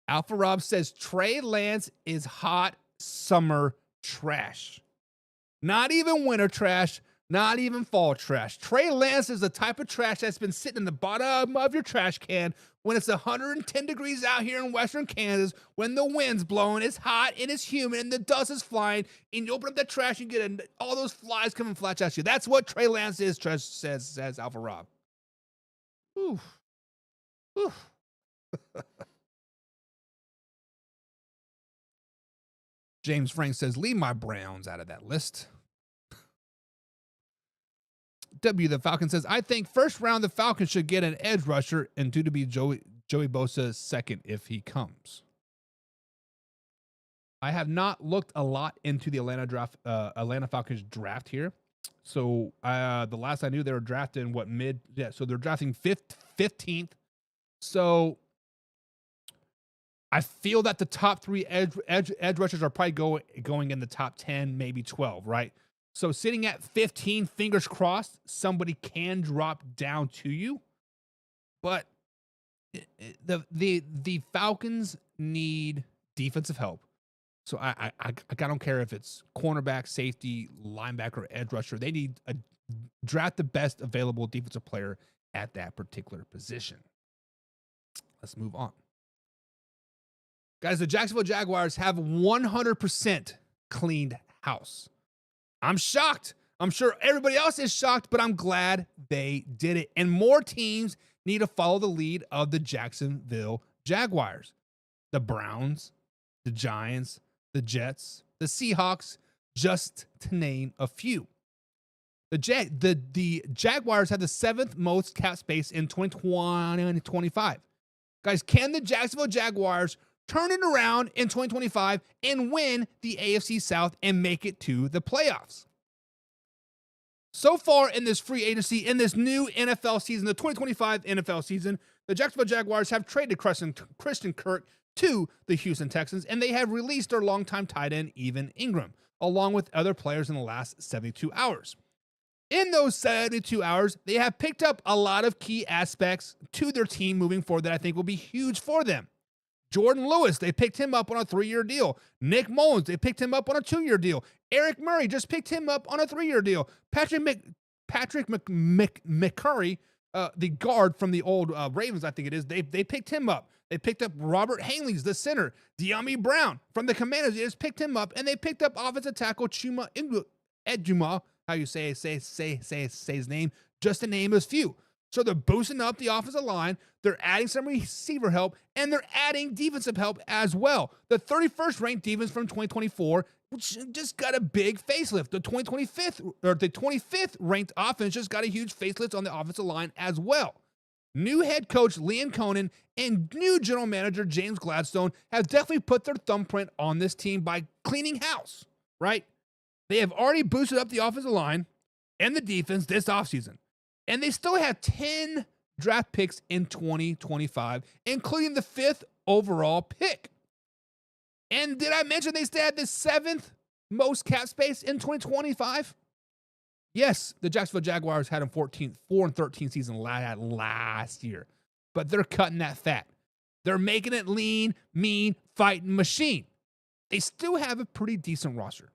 Alpha Rob says, Trey Lance is hot summer trash. Not even winter trash, not even fall trash. Trey Lance is the type of trash that's been sitting in the bottom of your trash can when it's 110 degrees out here in western Kansas, when the wind's blowing, it's hot and it's humid and the dust is flying, and you open up that trash and get all those flies coming flat at you. That's what Trey Lance is, says Alpha Rob. Oof. James Frank says, leave my Browns out of that list. W. the Falcon says, I think first round the Falcons should get an edge rusher and due to be Joey Bosa second if he comes. I have not looked a lot into the Atlanta Falcons draft here. So the last I knew they were drafting so they're drafting 15th. So I feel that the top 3 edge rushers are probably going in the top 10, maybe 12, right? So sitting at 15, fingers crossed, somebody can drop down to you. But the Falcons need defensive help. So I don't care if it's cornerback, safety, linebacker, edge rusher. They need a draft the best available defensive player at that particular position. Let's move on. Guys, the Jacksonville Jaguars have 100% cleaned house. I'm shocked. I'm sure everybody else is shocked, but I'm glad they did it. And more teams need to follow the lead of the Jacksonville Jaguars. The Browns, the Giants, the Jets, the Seahawks, just to name a few. The Jaguars have the 7th most cap space in 2020 and 2025. Guys, can the Jacksonville Jaguars turn it around in 2025 and win the AFC South and make it to the playoffs. So far in this free agency, in this new NFL season, the 2025 NFL season, the Jacksonville Jaguars have traded Christian Kirk to the Houston Texans, and they have released their longtime tight end, Evan Ingram, along with other players in the last 72 hours. In those 72 hours, they have picked up a lot of key aspects to their team moving forward that I think will be huge for them. Jordan Lewis, they picked him up on a 3-year deal. Nick Mullins, they picked him up on a 2-year deal. Eric Murray just picked him up on a 3-year deal. Patrick McCurry, the guard from the old Ravens, I think it is, they picked him up. They picked up Robert Hanley's, the center. De'Ami Brown from the Commanders, they just picked him up. And they picked up offensive tackle Chuma Ejuma, how you say his name, just to name a few. So they're boosting up the offensive line, they're adding some receiver help, and they're adding defensive help as well. The 31st ranked defense from 2024 which just got a big facelift. The 25th ranked offense just got a huge facelift on the offensive line as well. New head coach Liam Cohen and new general manager James Gladstone have definitely put their thumbprint on this team by cleaning house, right? They have already boosted up the offensive line and the defense this offseason. And they still have 10 draft picks in 2025, including the 5th overall pick. And did I mention they still had the 7th most cap space in 2025? Yes, the Jacksonville Jaguars had a 4-13 season last year, but they're cutting that fat. They're making it lean, mean, fighting machine. They still have a pretty decent roster.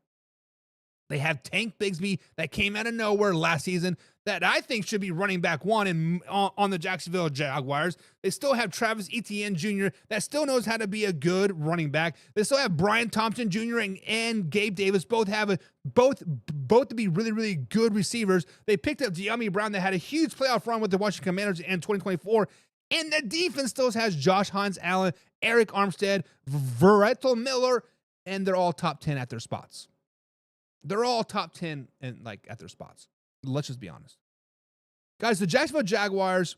They have Tank Bigsby that came out of nowhere last season that I think should be running back one on the Jacksonville Jaguars. They still have Travis Etienne Jr. that still knows how to be a good running back. They still have Brian Thompson Jr. and Gabe Davis both to be really, really good receivers. They picked up De'Ami Brown that had a huge playoff run with the Washington Commanders in 2024. And the defense still has Josh Hines Allen, Eric Armstead, Verrell Miller, and they're all top 10 at their spots. They're all top 10 at their spots. Let's just be honest. Guys, the Jacksonville Jaguars,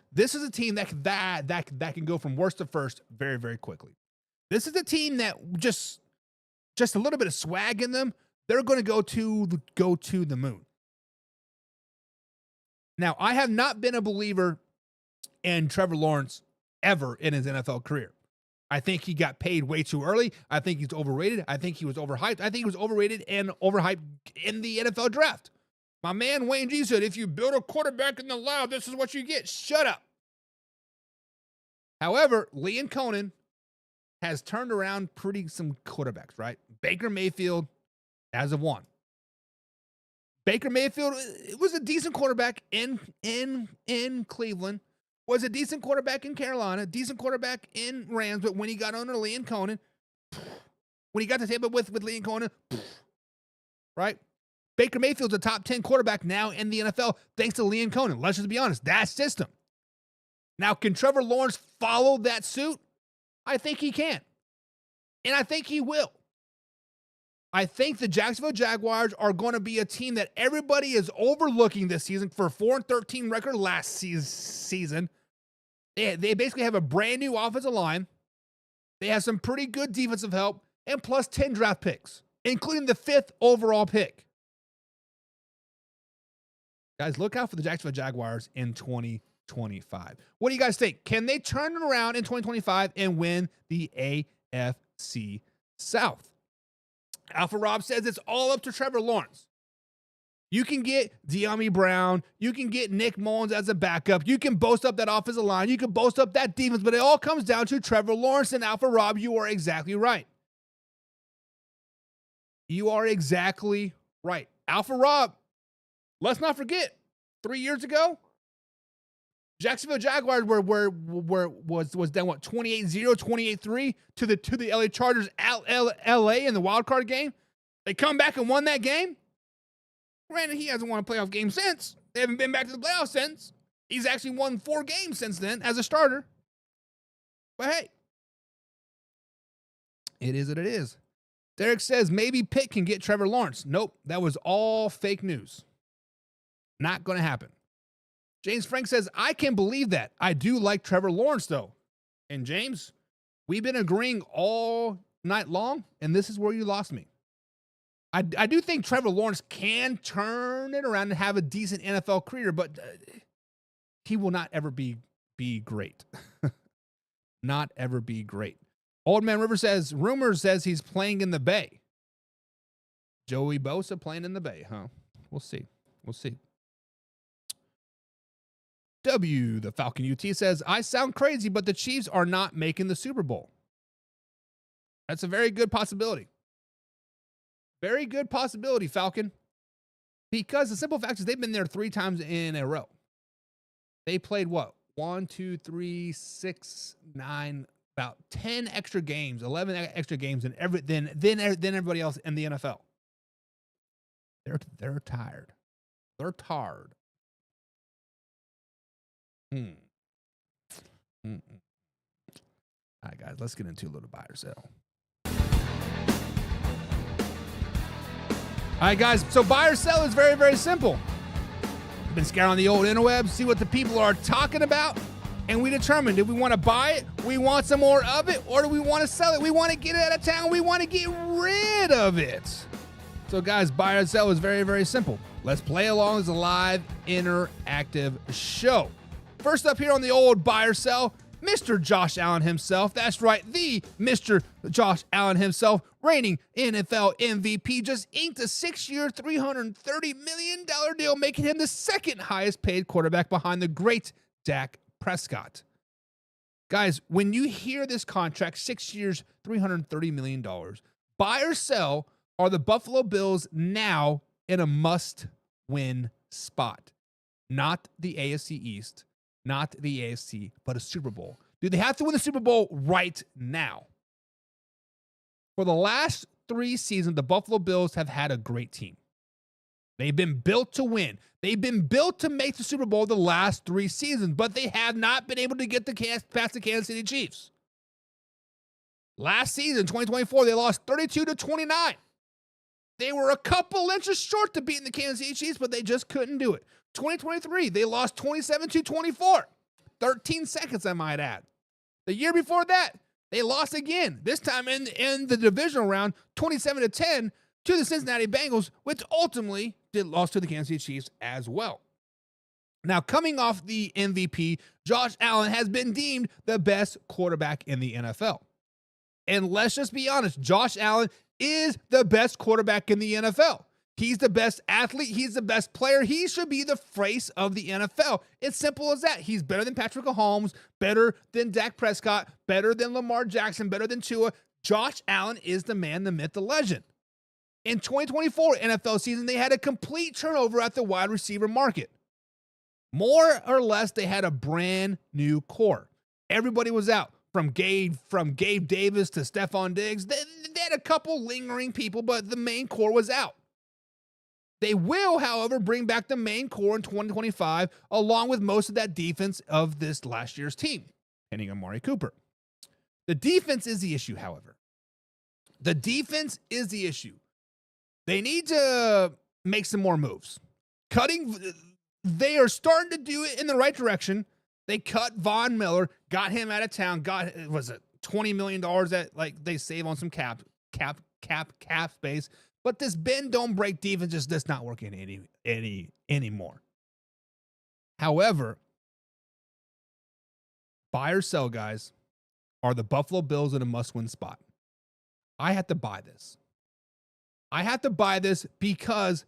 this is a team that can go from worst to first very, very quickly. This is a team that just a little bit of swag in them, they're going to go to the moon. Now, I have not been a believer in Trevor Lawrence ever in his NFL career. I think he got paid way too early. I think he's overrated. I think he was overhyped. I think he was overrated and overhyped in the NFL draft. My man Wayne G said, if you build a quarterback in the lab, this is what you get. Shut up. However, Liam Cohen has turned around some quarterbacks, right? Baker Mayfield as of one. Baker Mayfield was a decent quarterback in Cleveland. Was a decent quarterback in Carolina, decent quarterback in Rams, but when he got under Liam Cohen, when he got to Tampa with Liam Cohen, right? Baker Mayfield's a top 10 quarterback now in the NFL thanks to Liam Cohen. Let's just be honest, that system. Now, can Trevor Lawrence follow that suit? I think he can. And I think he will. I think the Jacksonville Jaguars are going to be a team that everybody is overlooking this season for a 4-13 record last season. They basically have a brand new offensive line. They have some pretty good defensive help and plus 10 draft picks, including the 5th overall pick. Guys, look out for the Jacksonville Jaguars in 2025. What do you guys think? Can they turn it around in 2025 and win the AFC South? Alpha Rob says it's all up to Trevor Lawrence. You can get De'Ami Brown. You can get Nick Mullins as a backup. You can boast up that offensive line. You can boast up that defense, but it all comes down to Trevor Lawrence. And Alpha Rob, you are exactly right. You are exactly right. Alpha Rob, let's not forget, 3 years ago, Jacksonville Jaguars was down 28-0, 28-3 to the LA Chargers at LA in the wild card game. They come back and won that game. Granted, he hasn't won a playoff game since. They haven't been back to the playoffs since. He's actually won 4 games since then as a starter. But hey, it is what it is. Derek says maybe Pitt can get Trevor Lawrence. Nope, that was all fake news. Not going to happen. James Frank says, I can believe that. I do like Trevor Lawrence, though. And James, We've been agreeing all night long, and this is where you lost me. I do think Trevor Lawrence can turn it around and have a decent NFL career, but he will not ever be great. Not ever be great. Old Man River says, rumor says he's playing in the Bay. Joey Bosa playing in the Bay, huh? We'll see. We'll see. W, the Falcon UT, says, I sound crazy, but the Chiefs are not making the Super Bowl. That's a very good possibility. Very good possibility, Falcon. Because the simple fact is they've been there 3 times in a row. They played what? 1, 2, 3, 6, 9, about 10 extra games, 11 extra games than everybody else in the NFL. They're tired. They're tired. All right, guys, let's get into a little buy or sell. All right, guys, so buy or sell is very, very simple. We've been scouring the old interwebs, see what the people are talking about, and we determined if we want to buy it, we want some more of it, or do we want to sell it? We want to get it out of town, we want to get rid of it. So, guys, buy or sell is very, very simple. Let's play along as a live, interactive show. First up here on the old buy or sell, Mr. Josh Allen himself. That's right, the Mr. Josh Allen himself, reigning NFL MVP, just inked a 6-year, $330 million deal, making him the second highest paid quarterback behind the great Dak Prescott. Guys, when you hear this contract, 6 years, $330 million, buy or sell, are the Buffalo Bills now in a must-win spot? Not the AFC East, not the AFC, but a Super Bowl. Do they have to win the Super Bowl right now? For the last 3 seasons, the Buffalo Bills have had a great team. They've been built to win. They've been built to make the Super Bowl the last 3 seasons, but they have not been able to get past the Kansas City Chiefs. Last season, 2024, they lost 32-29. They were a couple inches short to beating the Kansas City Chiefs, but they just couldn't do it. 2023, they lost 27-24. 13 seconds, I might add. The year before that, they lost again. This time in the divisional round, 27-10 to the Cincinnati Bengals, which ultimately lost to the Kansas City Chiefs as well. Now, coming off the MVP, Josh Allen has been deemed the best quarterback in the NFL. And let's just be honest, Josh Allen is the best quarterback in the NFL. He's the best athlete. He's the best player. He should be the face of the NFL. It's simple as that. He's better than Patrick Mahomes, better than Dak Prescott, better than Lamar Jackson, better than Tua. Josh Allen is the man, the myth, the legend. In 2024 NFL season, they had a complete turnover at the wide receiver market. More or less, they had a brand new core. Everybody was out. From Gabe Davis to Stephon Diggs. They had a couple lingering people, but the main core was out. They will, however, bring back the main core in 2025, along with most of that defense of this last year's team, pending Amari Cooper. The defense is the issue, however. The defense is the issue. They need to make some more moves. They are starting to do it in the right direction. They cut Von Miller, got him out of town, was it $20 million that they save on some cap space. But this bend don't break defense just does not work anymore. However, buy or sell, guys, are the Buffalo Bills in a must-win spot. I have to buy this. I have to buy this because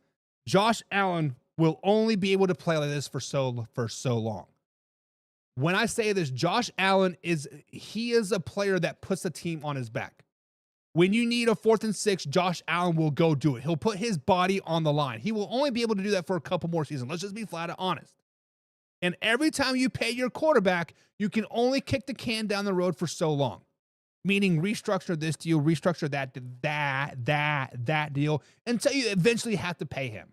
Josh Allen will only be able to play like this for so long. When I say this, Josh Allen is a player that puts the team on his back. When you need a 4th and 6, Josh Allen will go do it. He'll put his body on the line. He will only be able to do that for a couple more seasons. Let's just be flat out honest. And every time you pay your quarterback, you can only kick the can down the road for so long. Meaning restructure this deal, restructure that deal until you eventually have to pay him.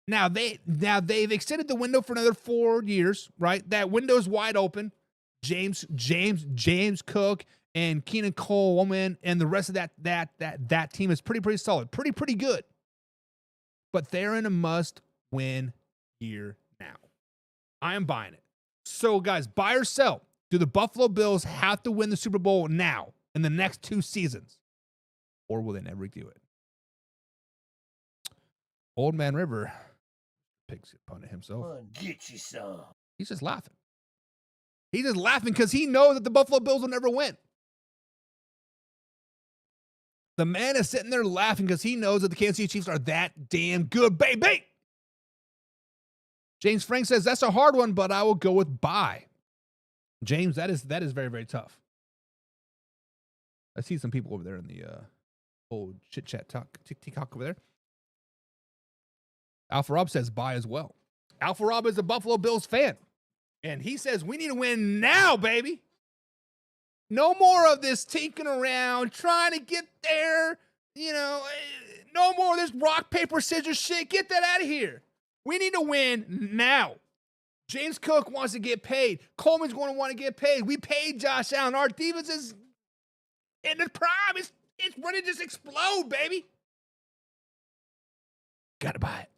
Now they've extended the window for another 4 years, right? That window's wide open. James Cook and Keenan Coleman and the rest of that team is pretty solid, pretty good. But they're in a must-win year now. I am buying it. So guys, buy or sell. Do the Buffalo Bills have to win the Super Bowl now in the next 2 seasons? Or will they never do it? Old Man River picks a pun at himself. Get you some. He's just laughing. He's just laughing because he knows that the Buffalo Bills will never win. The man is sitting there laughing because he knows that the Kansas City Chiefs are that damn good, baby. James Frank says, that's a hard one, but I will go with bye. James, that is very, very tough. I see some people over there in the old chit-chat talk, tick-tock over there. Alpha Rob says bye as well. Alpha Rob is a Buffalo Bills fan. And he says, we need to win now, baby. No more of this tinking around, trying to get there. You know, no more of this rock, paper, scissors shit. Get that out of here. We need to win now. James Cook wants to get paid. Coleman's going to want to get paid. We paid Josh Allen. Our defense is in the prime. It's ready to just explode, baby. Got to buy it.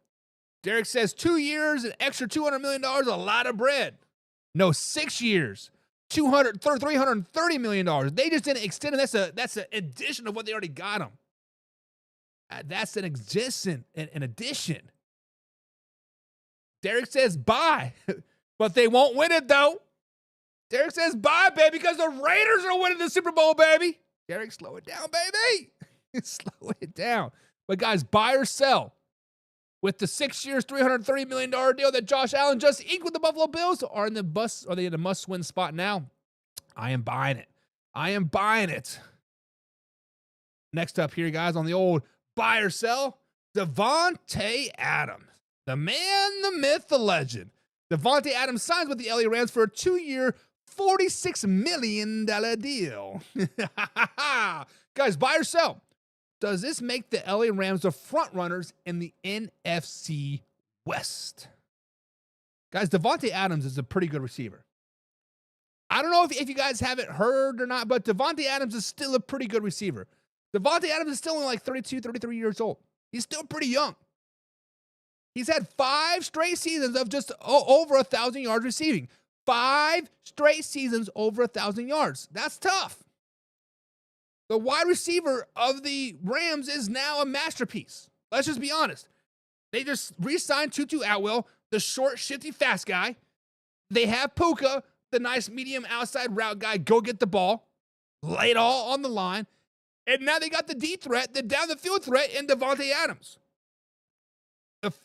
Derek says 2 years, an extra $200 million, a lot of bread. No, 6 years, $330 million. They just didn't extend it. That's an addition of what they already got them. That's an addition. Derek says bye, but they won't win it though. Derek says bye, baby, because the Raiders are winning the Super Bowl, baby. Derek, slow it down, baby. Slow it down. But guys, buy or sell. With the 6 years, $330 million deal that Josh Allen just inked with the Buffalo Bills, are they in a must-win spot now? I am buying it. I am buying it. Next up here, guys, on the old buy or sell, Devante Adams. The man, the myth, the legend. Devante Adams signs with the LA Rams for a 2-year, $46 million deal. Guys, buy or sell. Does this make the LA Rams the front runners in the NFC West? Guys, Devante Adams is a pretty good receiver. I don't know if you guys haven't heard or not, but Devante Adams is still a pretty good receiver. Devante Adams is still only like 32, 33 years old. He's still pretty young. He's had 5 straight seasons of just over 1,000 yards receiving. 5 straight seasons over 1,000 yards. That's tough. The wide receiver of the Rams is now a masterpiece. Let's just be honest. They just re-signed Tutu Atwell, the short, shifty, fast guy. They have Puka, the nice medium outside route guy, go get the ball, lay it all on the line. And now they got the deep threat, the down the field threat in Devante Adams.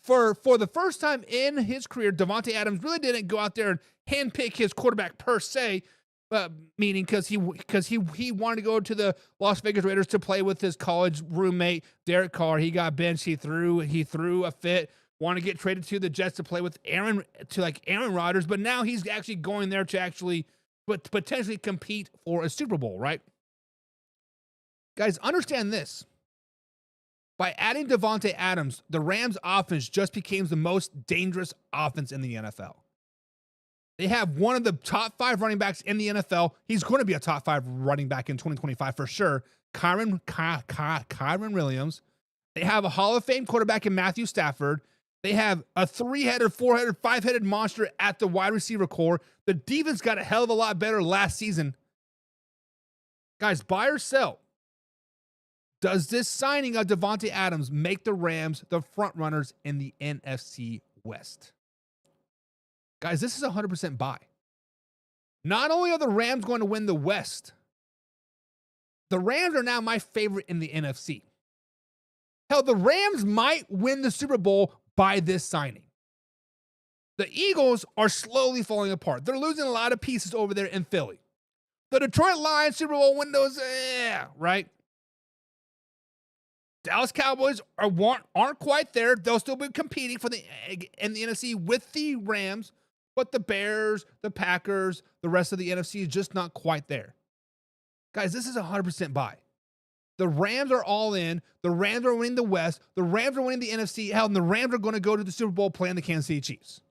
For the first time in his career, Devante Adams really didn't go out there and handpick his quarterback per se, meaning because he wanted to go to the Las Vegas Raiders to play with his college roommate Derek Carr. He got benched. He threw a fit. Wanted to get traded to the Jets to play with Aaron Rodgers, but now he's actually going there to actually potentially compete for a Super Bowl, right? Guys, understand this. By adding Devante Adams, the Rams offense just became the most dangerous offense in the NFL. They have one of the top 5 running backs in the NFL. He's going to be a top 5 running back in 2025 for sure. Kyron Williams. They have a Hall of Fame quarterback in Matthew Stafford. They have a 3-headed, 4-headed, 5-headed monster at the wide receiver core. The defense got a hell of a lot better last season. Guys, buy or sell. Does this signing of Devante Adams make the Rams the front runners in the NFC West? Guys, this is 100% buy. Not only are the Rams going to win the West, the Rams are now my favorite in the NFC. Hell, the Rams might win the Super Bowl by this signing. The Eagles are slowly falling apart. They're losing a lot of pieces over there in Philly. The Detroit Lions Super Bowl windows, right? Dallas Cowboys aren't quite there. They'll still be competing in the NFC with the Rams, but the Bears, the Packers, the rest of the NFC is just not quite there. Guys, this is 100% buy. The Rams are all in. The Rams are winning the West. The Rams are winning the NFC. Hell, and the Rams are going to go to the Super Bowl playing the Kansas City Chiefs.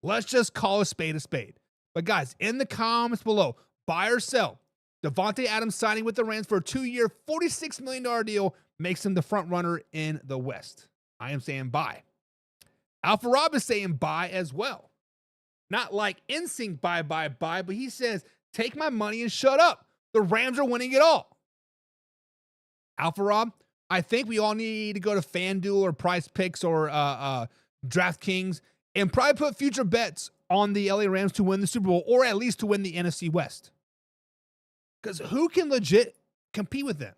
Let's just call a spade a spade. But guys, in the comments below, buy or sell. Devante Adams signing with the Rams for a 2-year, $46 million deal makes him the front runner in the West. I am saying buy. Alpha Rob is saying buy as well. Not like NSYNC buy, but he says Take my money and shut up. The Rams are winning it all. Alpha Rob, I think we all need to go to FanDuel or Prize Picks or DraftKings and probably put future bets on the LA Rams to win the Super Bowl or at least to win the NFC West. Because who can legit compete with them?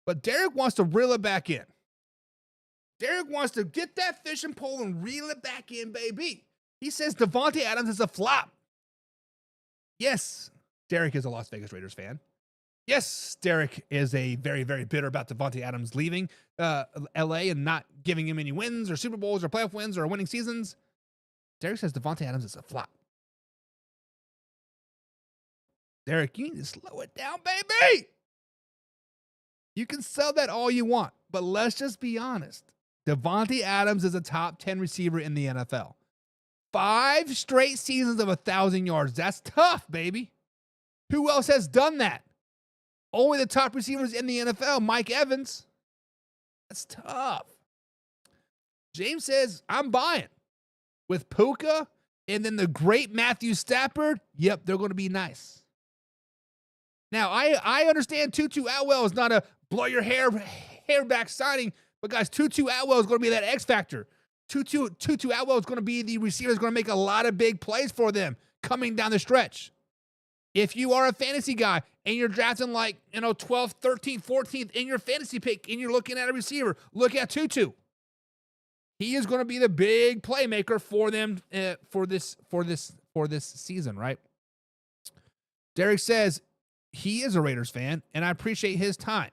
But Derek wants to reel it back in. Derek wants to get that fishing pole and reel it back in, baby. He says Devante Adams is a flop. Yes, Derek is a Las Vegas Raiders fan. Yes, Derek is a very, very bitter about Devante Adams leaving LA and not giving him any wins or Super Bowls or playoff wins or winning seasons. Derek says Devante Adams is a flop. Derek, you need to slow it down, baby. You can sell that all you want, but let's just be honest. Devante Adams is a top 10 receiver in the NFL. 5 straight seasons of 1,000 yards. That's tough, baby. Who else has done that? Only the top receivers in the NFL, Mike Evans. That's tough. James says, I'm buying. With Puka and then the great Matthew Stafford, yep, they're going to be nice. Now, I understand Tutu Atwell is not a blow your hair back signing, but guys, Tutu Atwell is going to be that X factor. Tutu Atwell is going to be the receiver that's going to make a lot of big plays for them coming down the stretch. If you are a fantasy guy and you're drafting 12th, 13th, 14th in your fantasy pick and you're looking at a receiver, look at Tutu. He is going to be the big playmaker for them for this season, right? Derek says he is a Raiders fan and I appreciate his time.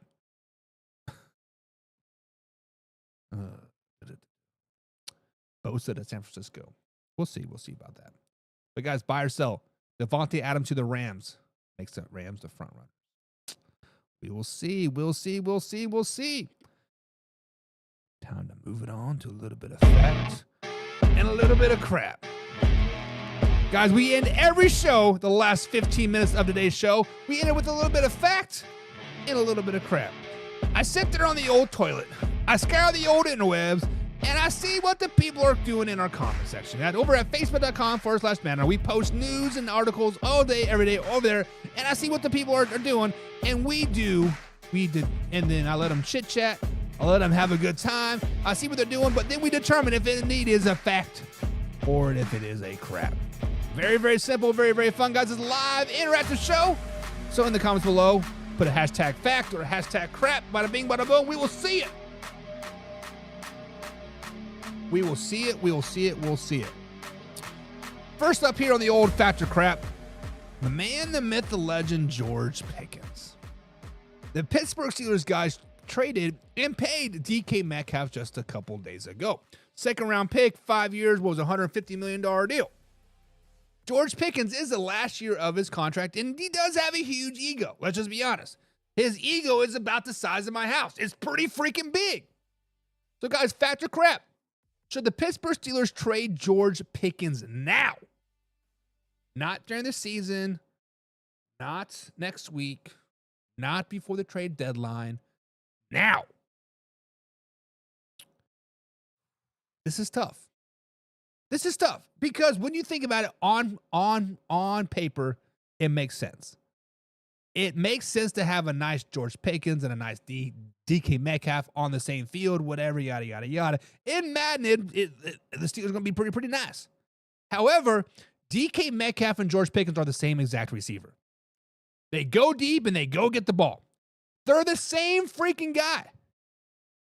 Bosa to San Francisco. We'll see about that. But guys, buy or sell. Devante Adams to the Rams makes the Rams the front runner. We will see. Time to move it on to a little bit of fact and a little bit of crap. Guys, we end every show, the last 15 minutes of today's show, we end it with a little bit of fact and a little bit of crap. I sit there on the old toilet. I scour the old interwebs, and I see what the people are doing in our comment section. Over at facebook.com/manhour, we post news and articles all day, every day over there, and I see what the people are doing, and we did, and then I let them chit chat. I let them have a good time. I see what they're doing, but then we determine if it indeed is a fact or if it is a crap. Very, very simple, very, very fun, guys. It's a live, interactive show. So in the comments below, put a hashtag fact or a hashtag crap. Bada bing, bada boom. We will see it. We will see it. We'll see it. First up here on the old fact or crap, the man, the myth, the legend, Geroge Pickens. The Pittsburgh Steelers guys traded and paid DK Metcalf just a couple days ago. Second round pick, 5 years, was a $150 million deal. Geroge Pickens is the last year of his contract, and he does have a huge ego. Let's just be honest. His ego is about the size of my house. It's pretty freaking big. So guys, fact or crap? Should the Pittsburgh Steelers trade Geroge Pickens now? Not during the season, not next week, not before the trade deadline. Now. This is tough. Because when you think about it on paper, it makes sense. It makes sense to have a nice Geroge Pickens and a nice DK Metcalf on the same field, whatever, yada, yada, yada. In Madden, the Steelers are going to be pretty nice. However, DK Metcalf and Geroge Pickens are the same exact receiver. They go deep and they go get the ball. They're the same freaking guy.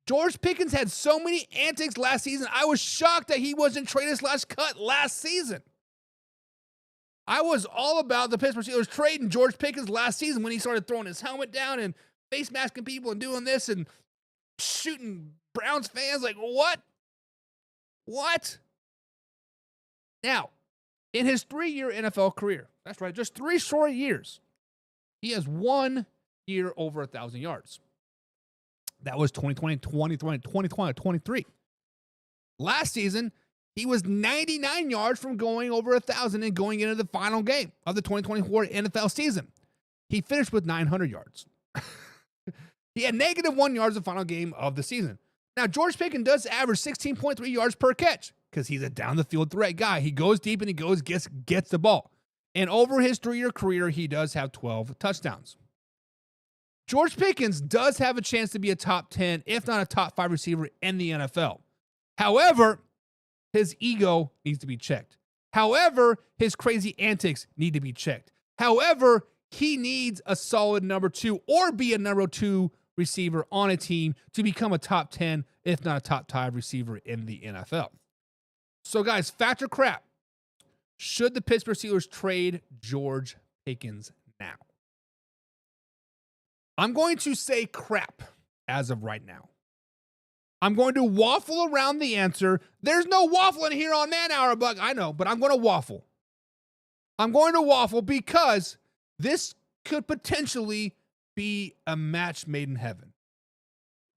Geroge Pickens had so many antics last season. I was shocked that he wasn't traded/cut last season. I was all about the Pittsburgh Steelers trading Geroge Pickens last season when he started throwing his helmet down and face masking people and doing this and shooting Browns fans. Like, what? What? Now, in his 3-year NFL career, that's right, just 3 short years, he has 1 year over 1,000 yards. That was 2020, 2023. Last season, he was 99 yards from going over 1,000 and going into the final game of the 2024 NFL season. He finished with 900 yards. He had -1 yards in the final game of the season. Now, Geroge Pickens does average 16.3 yards per catch because he's a down-the-field threat guy. He goes deep and he gets the ball. And over his 3-year career, he does have 12 touchdowns. George Pickens does have a chance to be a top 10, if not a top 5 receiver in the NFL. However, his ego needs to be checked. However, his crazy antics need to be checked. However, he needs a solid number 2 or be a number 2 receiver on a team to become a top 10, if not a top 5 receiver in the NFL. So, guys, fact or crap? Should the Pittsburgh Steelers trade George Pickens now? I'm going to say crap as of right now. I'm going to waffle around the answer. There's no waffling here on Man Hour, Buck. I know, but I'm going to waffle. I'm going to waffle because this could potentially be a match made in heaven.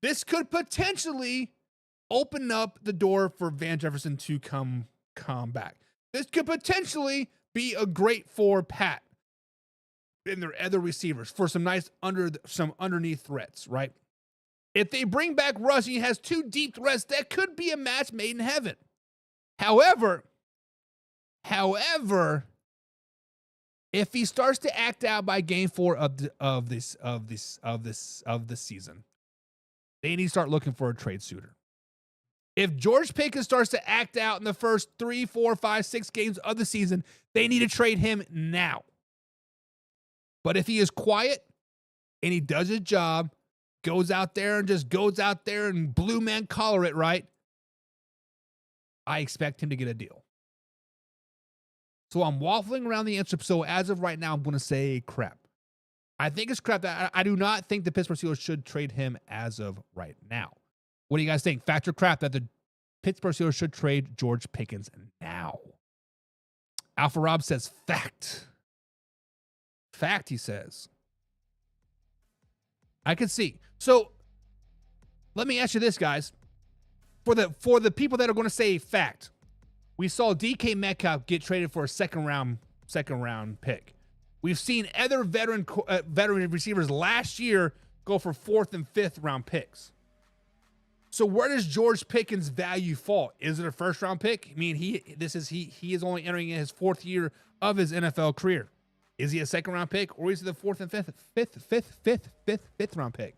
This could potentially open up the door for Van Jefferson to come back. This could potentially be a great for Pat and their other receivers for some nice underneath threats, right? If they bring back Russ and he has 2 deep threats, that could be a match made in heaven. However, if he starts to act out by game 4 of the season, they need to start looking for a trade suitor. If George Pickens starts to act out in the first 3, 4, 5, 6 games of the season, they need to trade him now. But if he is quiet and he does his job, goes out there and blue man collar it, right? I expect him to get a deal. So I'm waffling around the answer. So as of right now, I'm going to say crap. I think it's crap. I do not think the Pittsburgh Steelers should trade him as of right now. What do you guys think? Fact or crap that the Pittsburgh Steelers should trade George Pickens now? Alpha Rob says fact. Fact, he says. I can see. So let me ask you this, guys. For the people that are going to say fact, we saw DK Metcalf get traded for a second round pick. We've seen other veteran receivers last year go for 4th and 5th round picks. So where does George Pickens' value fall? Is it a 1st round pick? I mean, he is only entering in his 4th year of his NFL career. Is he a 2nd round pick, or is he the 4th and 5th round pick?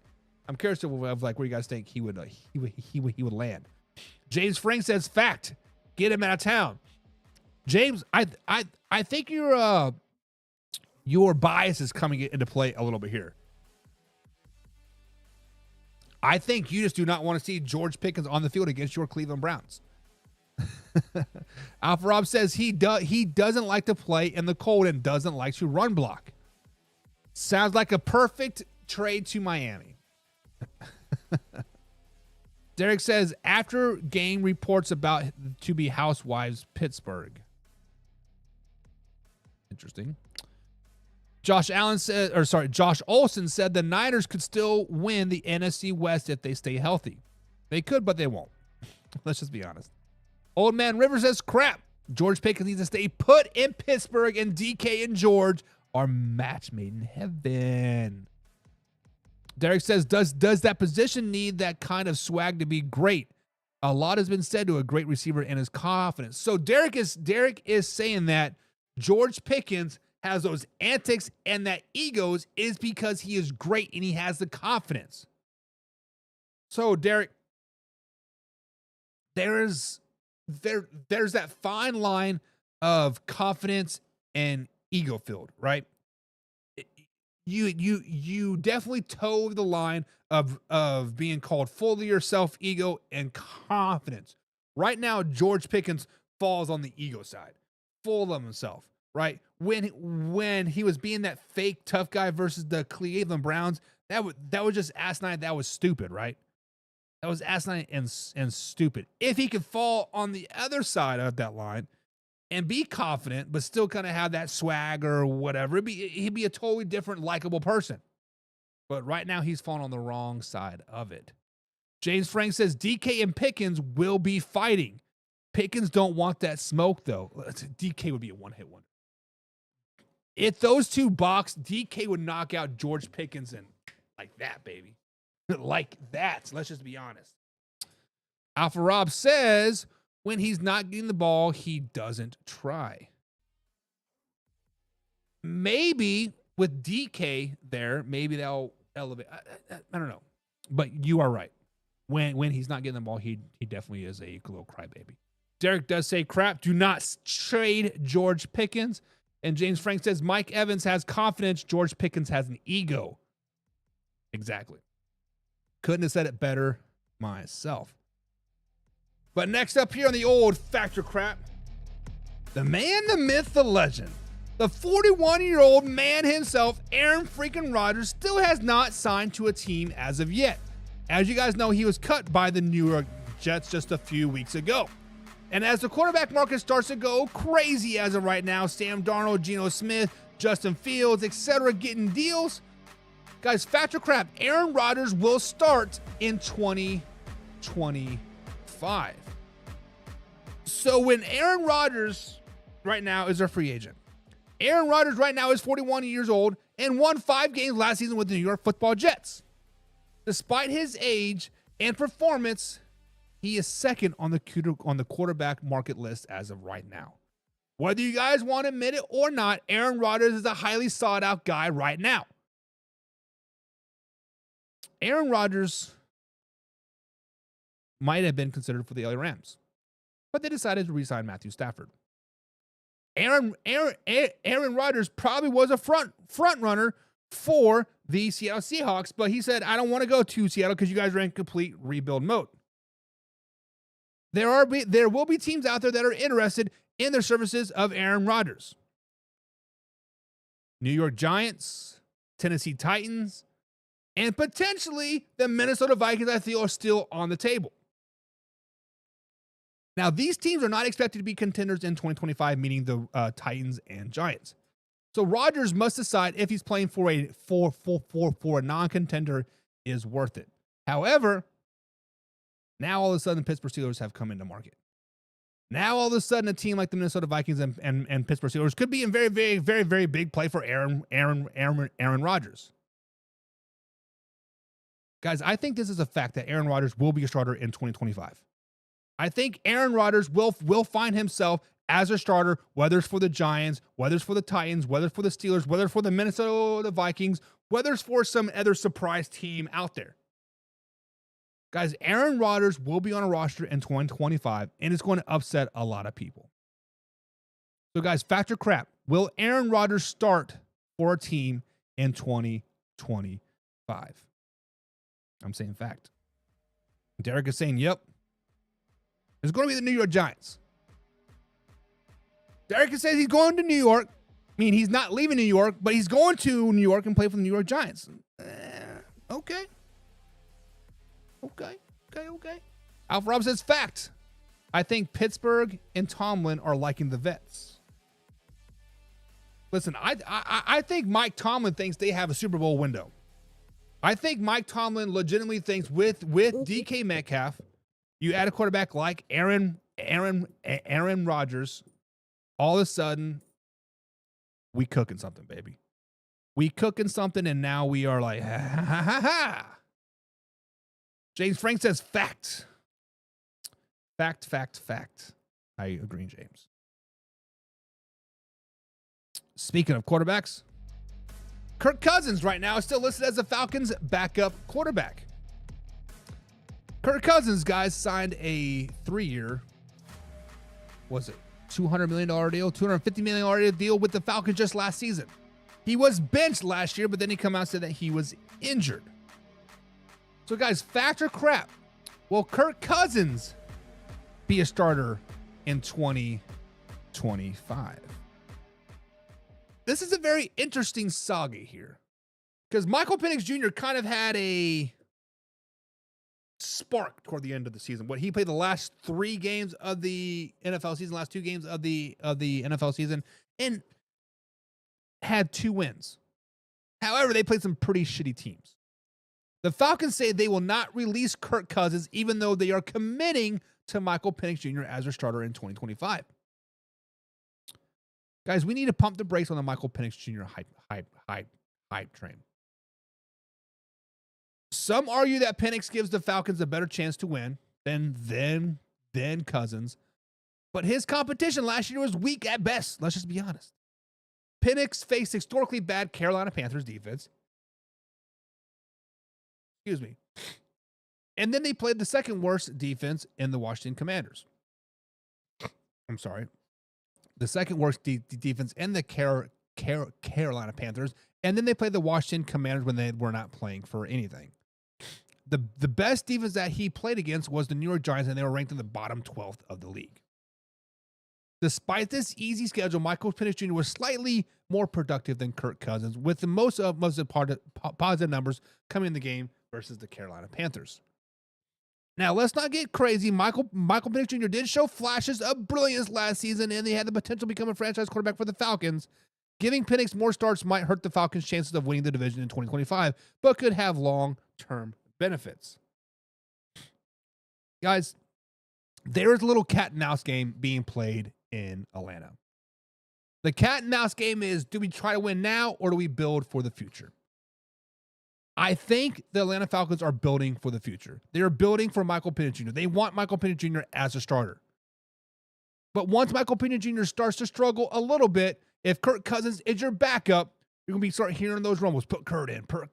I'm curious of like where you guys think he would land. James Frank says fact. Get him out of town. James, I think your bias is coming into play a little bit here. I think you just do not want to see George Pickens on the field against your Cleveland Browns. Alpha Rob says he doesn't like to play in the cold and doesn't like to run block. Sounds like a perfect trade to Miami. Derek says after game reports about to be housewives Pittsburgh. Interesting. Josh Olsen said the Niners could still win the NFC West if they stay healthy. They could, but they won't. Let's just be honest. Old Man River says crap. George Pickens needs to stay put in Pittsburgh, and DK and George are match made in heaven. Derek says, does that position need that kind of swag to be great? A lot has been said to a great receiver and his confidence. So Derek is saying that George Pickens has those antics and that egos is because he is great and he has the confidence. So Derek, there's that fine line of confidence and ego filled, right? You definitely toe the line of being called full of yourself, ego, and confidence. Right now, George Pickens falls on the ego side, full of himself, right? When he was being that fake tough guy versus the Cleveland Browns, that was just asinine. That was stupid, right? That was asinine and stupid. If he could fall on the other side of that line and be confident, but still kind of have that swag or whatever, he'd be a totally different, likable person. But right now, he's fallen on the wrong side of it. James Frank says DK and Pickens will be fighting. Pickens don't want that smoke, though. DK would be a one-hit wonder. If those two box, DK would knock out George Pickens and like that, baby. Like that. Let's just be honest. Alpha Rob says when he's not getting the ball, he doesn't try. maybe with DK there, maybe they'll elevate. I don't know. But you are right. When he's not getting the ball, he definitely is a little crybaby. Derek does say, crap, do not trade George Pickens. And James Frank says, Mike Evans has confidence. George Pickens has an ego. Exactly. Couldn't have said it better myself. But next up here on the old Factor Crap, the man, the myth, the legend, the 41-year-old man himself, Aaron freaking Rodgers, still has not signed to a team as of yet. As you guys know, he was cut by the New York Jets just a few weeks ago. And as the quarterback market starts to go crazy as of right now, Sam Darnold, Geno Smith, Justin Fields, etc. getting deals, guys, Factor Crap, Aaron Rodgers will start in 2025. So when Aaron Rodgers right now is a free agent, Aaron Rodgers right now is 41 years old and won 5 games last season with the New York Football Jets. Despite his age and performance, he is second on the quarterback market list as of right now. Whether you guys want to admit it or not, Aaron Rodgers is a highly sought out guy right now. Aaron Rodgers might have been considered for the LA Rams, but they decided to re-sign Matthew Stafford. Aaron Rodgers probably was a front runner for the Seattle Seahawks, but he said, I don't want to go to Seattle because you guys are in complete rebuild mode. There will be teams out there that are interested in the services of Aaron Rodgers. New York Giants, Tennessee Titans, and potentially the Minnesota Vikings, I feel, are still on the table. Now, these teams are not expected to be contenders in 2025, meaning the Titans and Giants. So Rodgers must decide if he's playing for a non-contender is worth it. However, now all of a sudden the Pittsburgh Steelers have come into market. Now all of a sudden a team like the Minnesota Vikings and Pittsburgh Steelers could be in very, very, very, very big play for Aaron Rodgers. Guys, I think this is a fact that Aaron Rodgers will be a starter in 2025. I think Aaron Rodgers will find himself as a starter, whether it's for the Giants, whether it's for the Titans, whether it's for the Steelers, whether it's for the Minnesota Vikings, whether it's for some other surprise team out there. Guys, Aaron Rodgers will be on a roster in 2025, and it's going to upset a lot of people. So, guys, Factor Crap. Will Aaron Rodgers start for a team in 2025? I'm saying fact. Derek is saying, yep. It's going to be the New York Giants. Derek says he's going to New York. I mean, he's not leaving New York, but he's going to New York and play for the New York Giants. Okay. Alpha Rob says, fact. I think Pittsburgh and Tomlin are liking the vets. Listen, I think Mike Tomlin thinks they have a Super Bowl window. I think Mike Tomlin legitimately thinks with DK Metcalf, you add a quarterback like Aaron Rodgers, all of a sudden, we cooking something, baby. We cooking something, and now we are like, ha, ha, ha, ha, ha. James Frank says, fact. Fact. I agree, James. Speaking of quarterbacks, Kirk Cousins right now is still listed as the Falcons' backup quarterback. Kirk Cousins, guys, signed a 3-year, was it $200 million deal, $250 million deal with the Falcons just last season. He was benched last year, but then he come out and said that he was injured. So, guys, Factor Crap. Will Kirk Cousins be a starter in 2025? This is a very interesting saga here, because Michael Penix Jr. kind of had a spark toward the end of the season. He played the last 3 games of the NFL season, last 2 games of the NFL season, and had 2 wins. However, they played some pretty shitty teams. The Falcons say they will not release Kirk Cousins, even though they are committing to Michael Penix Jr. as their starter in 2025. Guys, we need to pump the brakes on the Michael Penix Jr. hype train. Some argue that Penix gives the Falcons a better chance to win than Cousins, but his competition last year was weak at best. Let's just be honest. Penix faced historically bad Carolina Panthers defense. Excuse me. And then they played the second worst defense in the Washington Commanders. I'm sorry. The second worst defense in the Carolina Panthers. And then they played the Washington Commanders when they were not playing for anything. The best defense that he played against was the New York Giants, and they were ranked in the bottom 12th of the league. Despite this easy schedule, Michael Penix Jr. was slightly more productive than Kirk Cousins, with the most of positive numbers coming in the game versus the Carolina Panthers. Now, let's not get crazy. Michael Penix Jr. did show flashes of brilliance last season, and they had the potential to become a franchise quarterback for the Falcons. Giving Penix more starts might hurt the Falcons' chances of winning the division in 2025, but could have long-term benefits. Guys, there is a little cat and mouse game being played in Atlanta. The cat and mouse game is, do we try to win now or do we build for the future? I think the Atlanta Falcons are building for the future. They are building for Michael Penix Jr. They want Michael Penix Jr. as a starter. But once Michael Penix Jr. starts to struggle a little bit, if Kirk Cousins is your backup, you're going to start hearing those rumbles. Put Kurt in. Put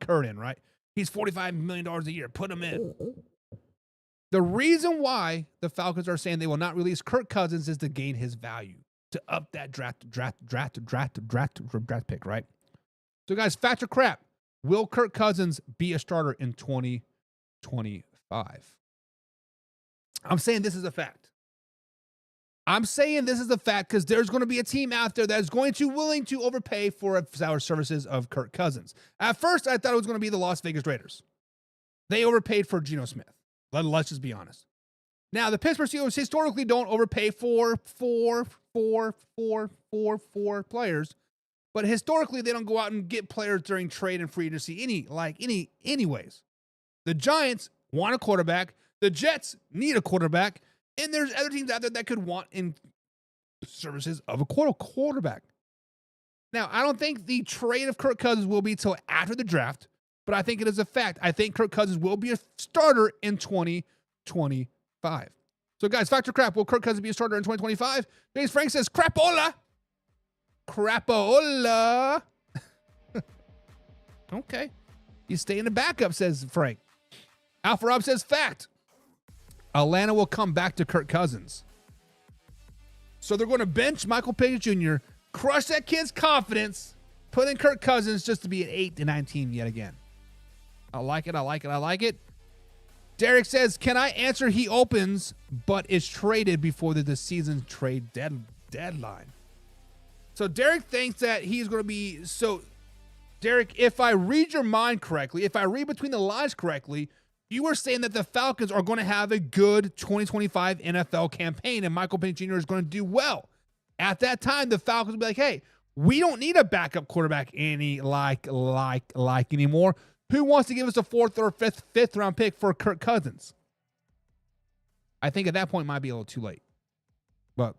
Kurt in, right? He's $45 million a year. Put him in. The reason why the Falcons are saying they will not release Kirk Cousins is to gain his value, to up that draft pick, right? So, guys, fact or crap, will Kirk Cousins be a starter in 2025? I'm saying this is a fact. I'm saying this is a fact because there's going to be a team out there that is going to willing to overpay for our services of Kirk Cousins. At first, I thought it was going to be the Las Vegas Raiders. They overpaid for Geno Smith. Let's just be honest. Now, the Pittsburgh Steelers historically don't overpay for players, but historically they don't go out and get players during trade and free agency anyways. The Giants want a quarterback. The Jets need a quarterback. And there's other teams out there that could want in services of a quarterback. Now, I don't think the trade of Kirk Cousins will be till after the draft, but I think it is a fact. I think Kirk Cousins will be a starter in 2025. So, guys, fact or crap, will Kirk Cousins be a starter in 2025? James Frank says, crapola. Crapola. Okay. You stay in the backup, says Frank. Alpha Rob says, fact. Atlanta will come back to Kirk Cousins. So they're going to bench Michael Penix Jr., crush that kid's confidence, put in Kirk Cousins just to be an 8-9 team yet again. I like it. Derek says, can I answer he opens but is traded before the season trade deadline? So Derek thinks that he's going to be... So, Derek, if I read your mind correctly, if I read between the lines correctly, you were saying that the Falcons are going to have a good 2025 NFL campaign and Michael Penix Jr. is going to do well. At that time, the Falcons will be like, hey, we don't need a backup quarterback anymore. Who wants to give us a 4th or 5th round pick for Kirk Cousins? I think at that point it might be a little too late. But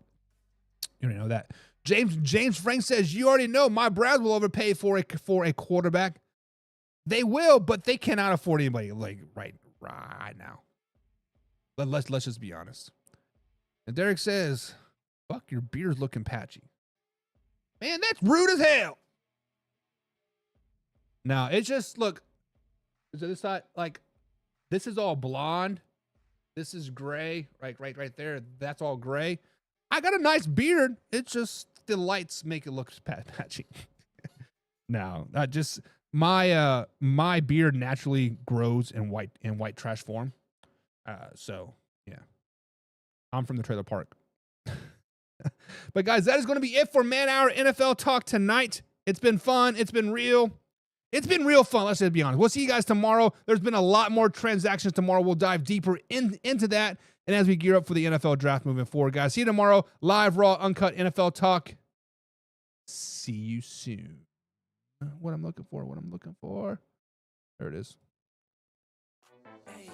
you already know that. James Frank says, you already know my Browns will overpay for a quarterback. They will, but they cannot afford anybody like right now. Let's just be honest. And Derek says, fuck, your beard's looking patchy. Man, that's rude as hell. Now, it's just, look, so this side, like, this is all blonde. This is gray, right there. That's all gray. I got a nice beard. It's just the lights make it look patchy. No, not just... My beard naturally grows in white trash form. So yeah, I'm from the trailer park. But guys, that is going to be it for Man Hour NFL Talk tonight. It's been fun. It's been real. It's been real fun. Let's just be honest. We'll see you guys tomorrow. There's been a lot more transactions tomorrow. We'll dive deeper into that. And as we gear up for the NFL draft moving forward, guys, see you tomorrow. Live, raw, uncut NFL Talk. See you soon. What I'm looking for. There it is. Hey,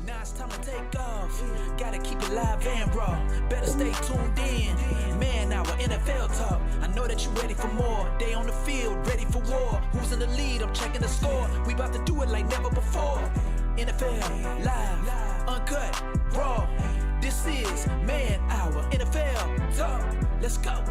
now it's time to take off. Gotta keep it live and raw. Better stay tuned in. Man Hour NFL Talk. I know that you're ready for more. They on the field, ready for war. Who's in the lead? I'm checking the score. We about to do it like never before. NFL live, uncut, raw. This is Man Hour NFL Talk. Let's go.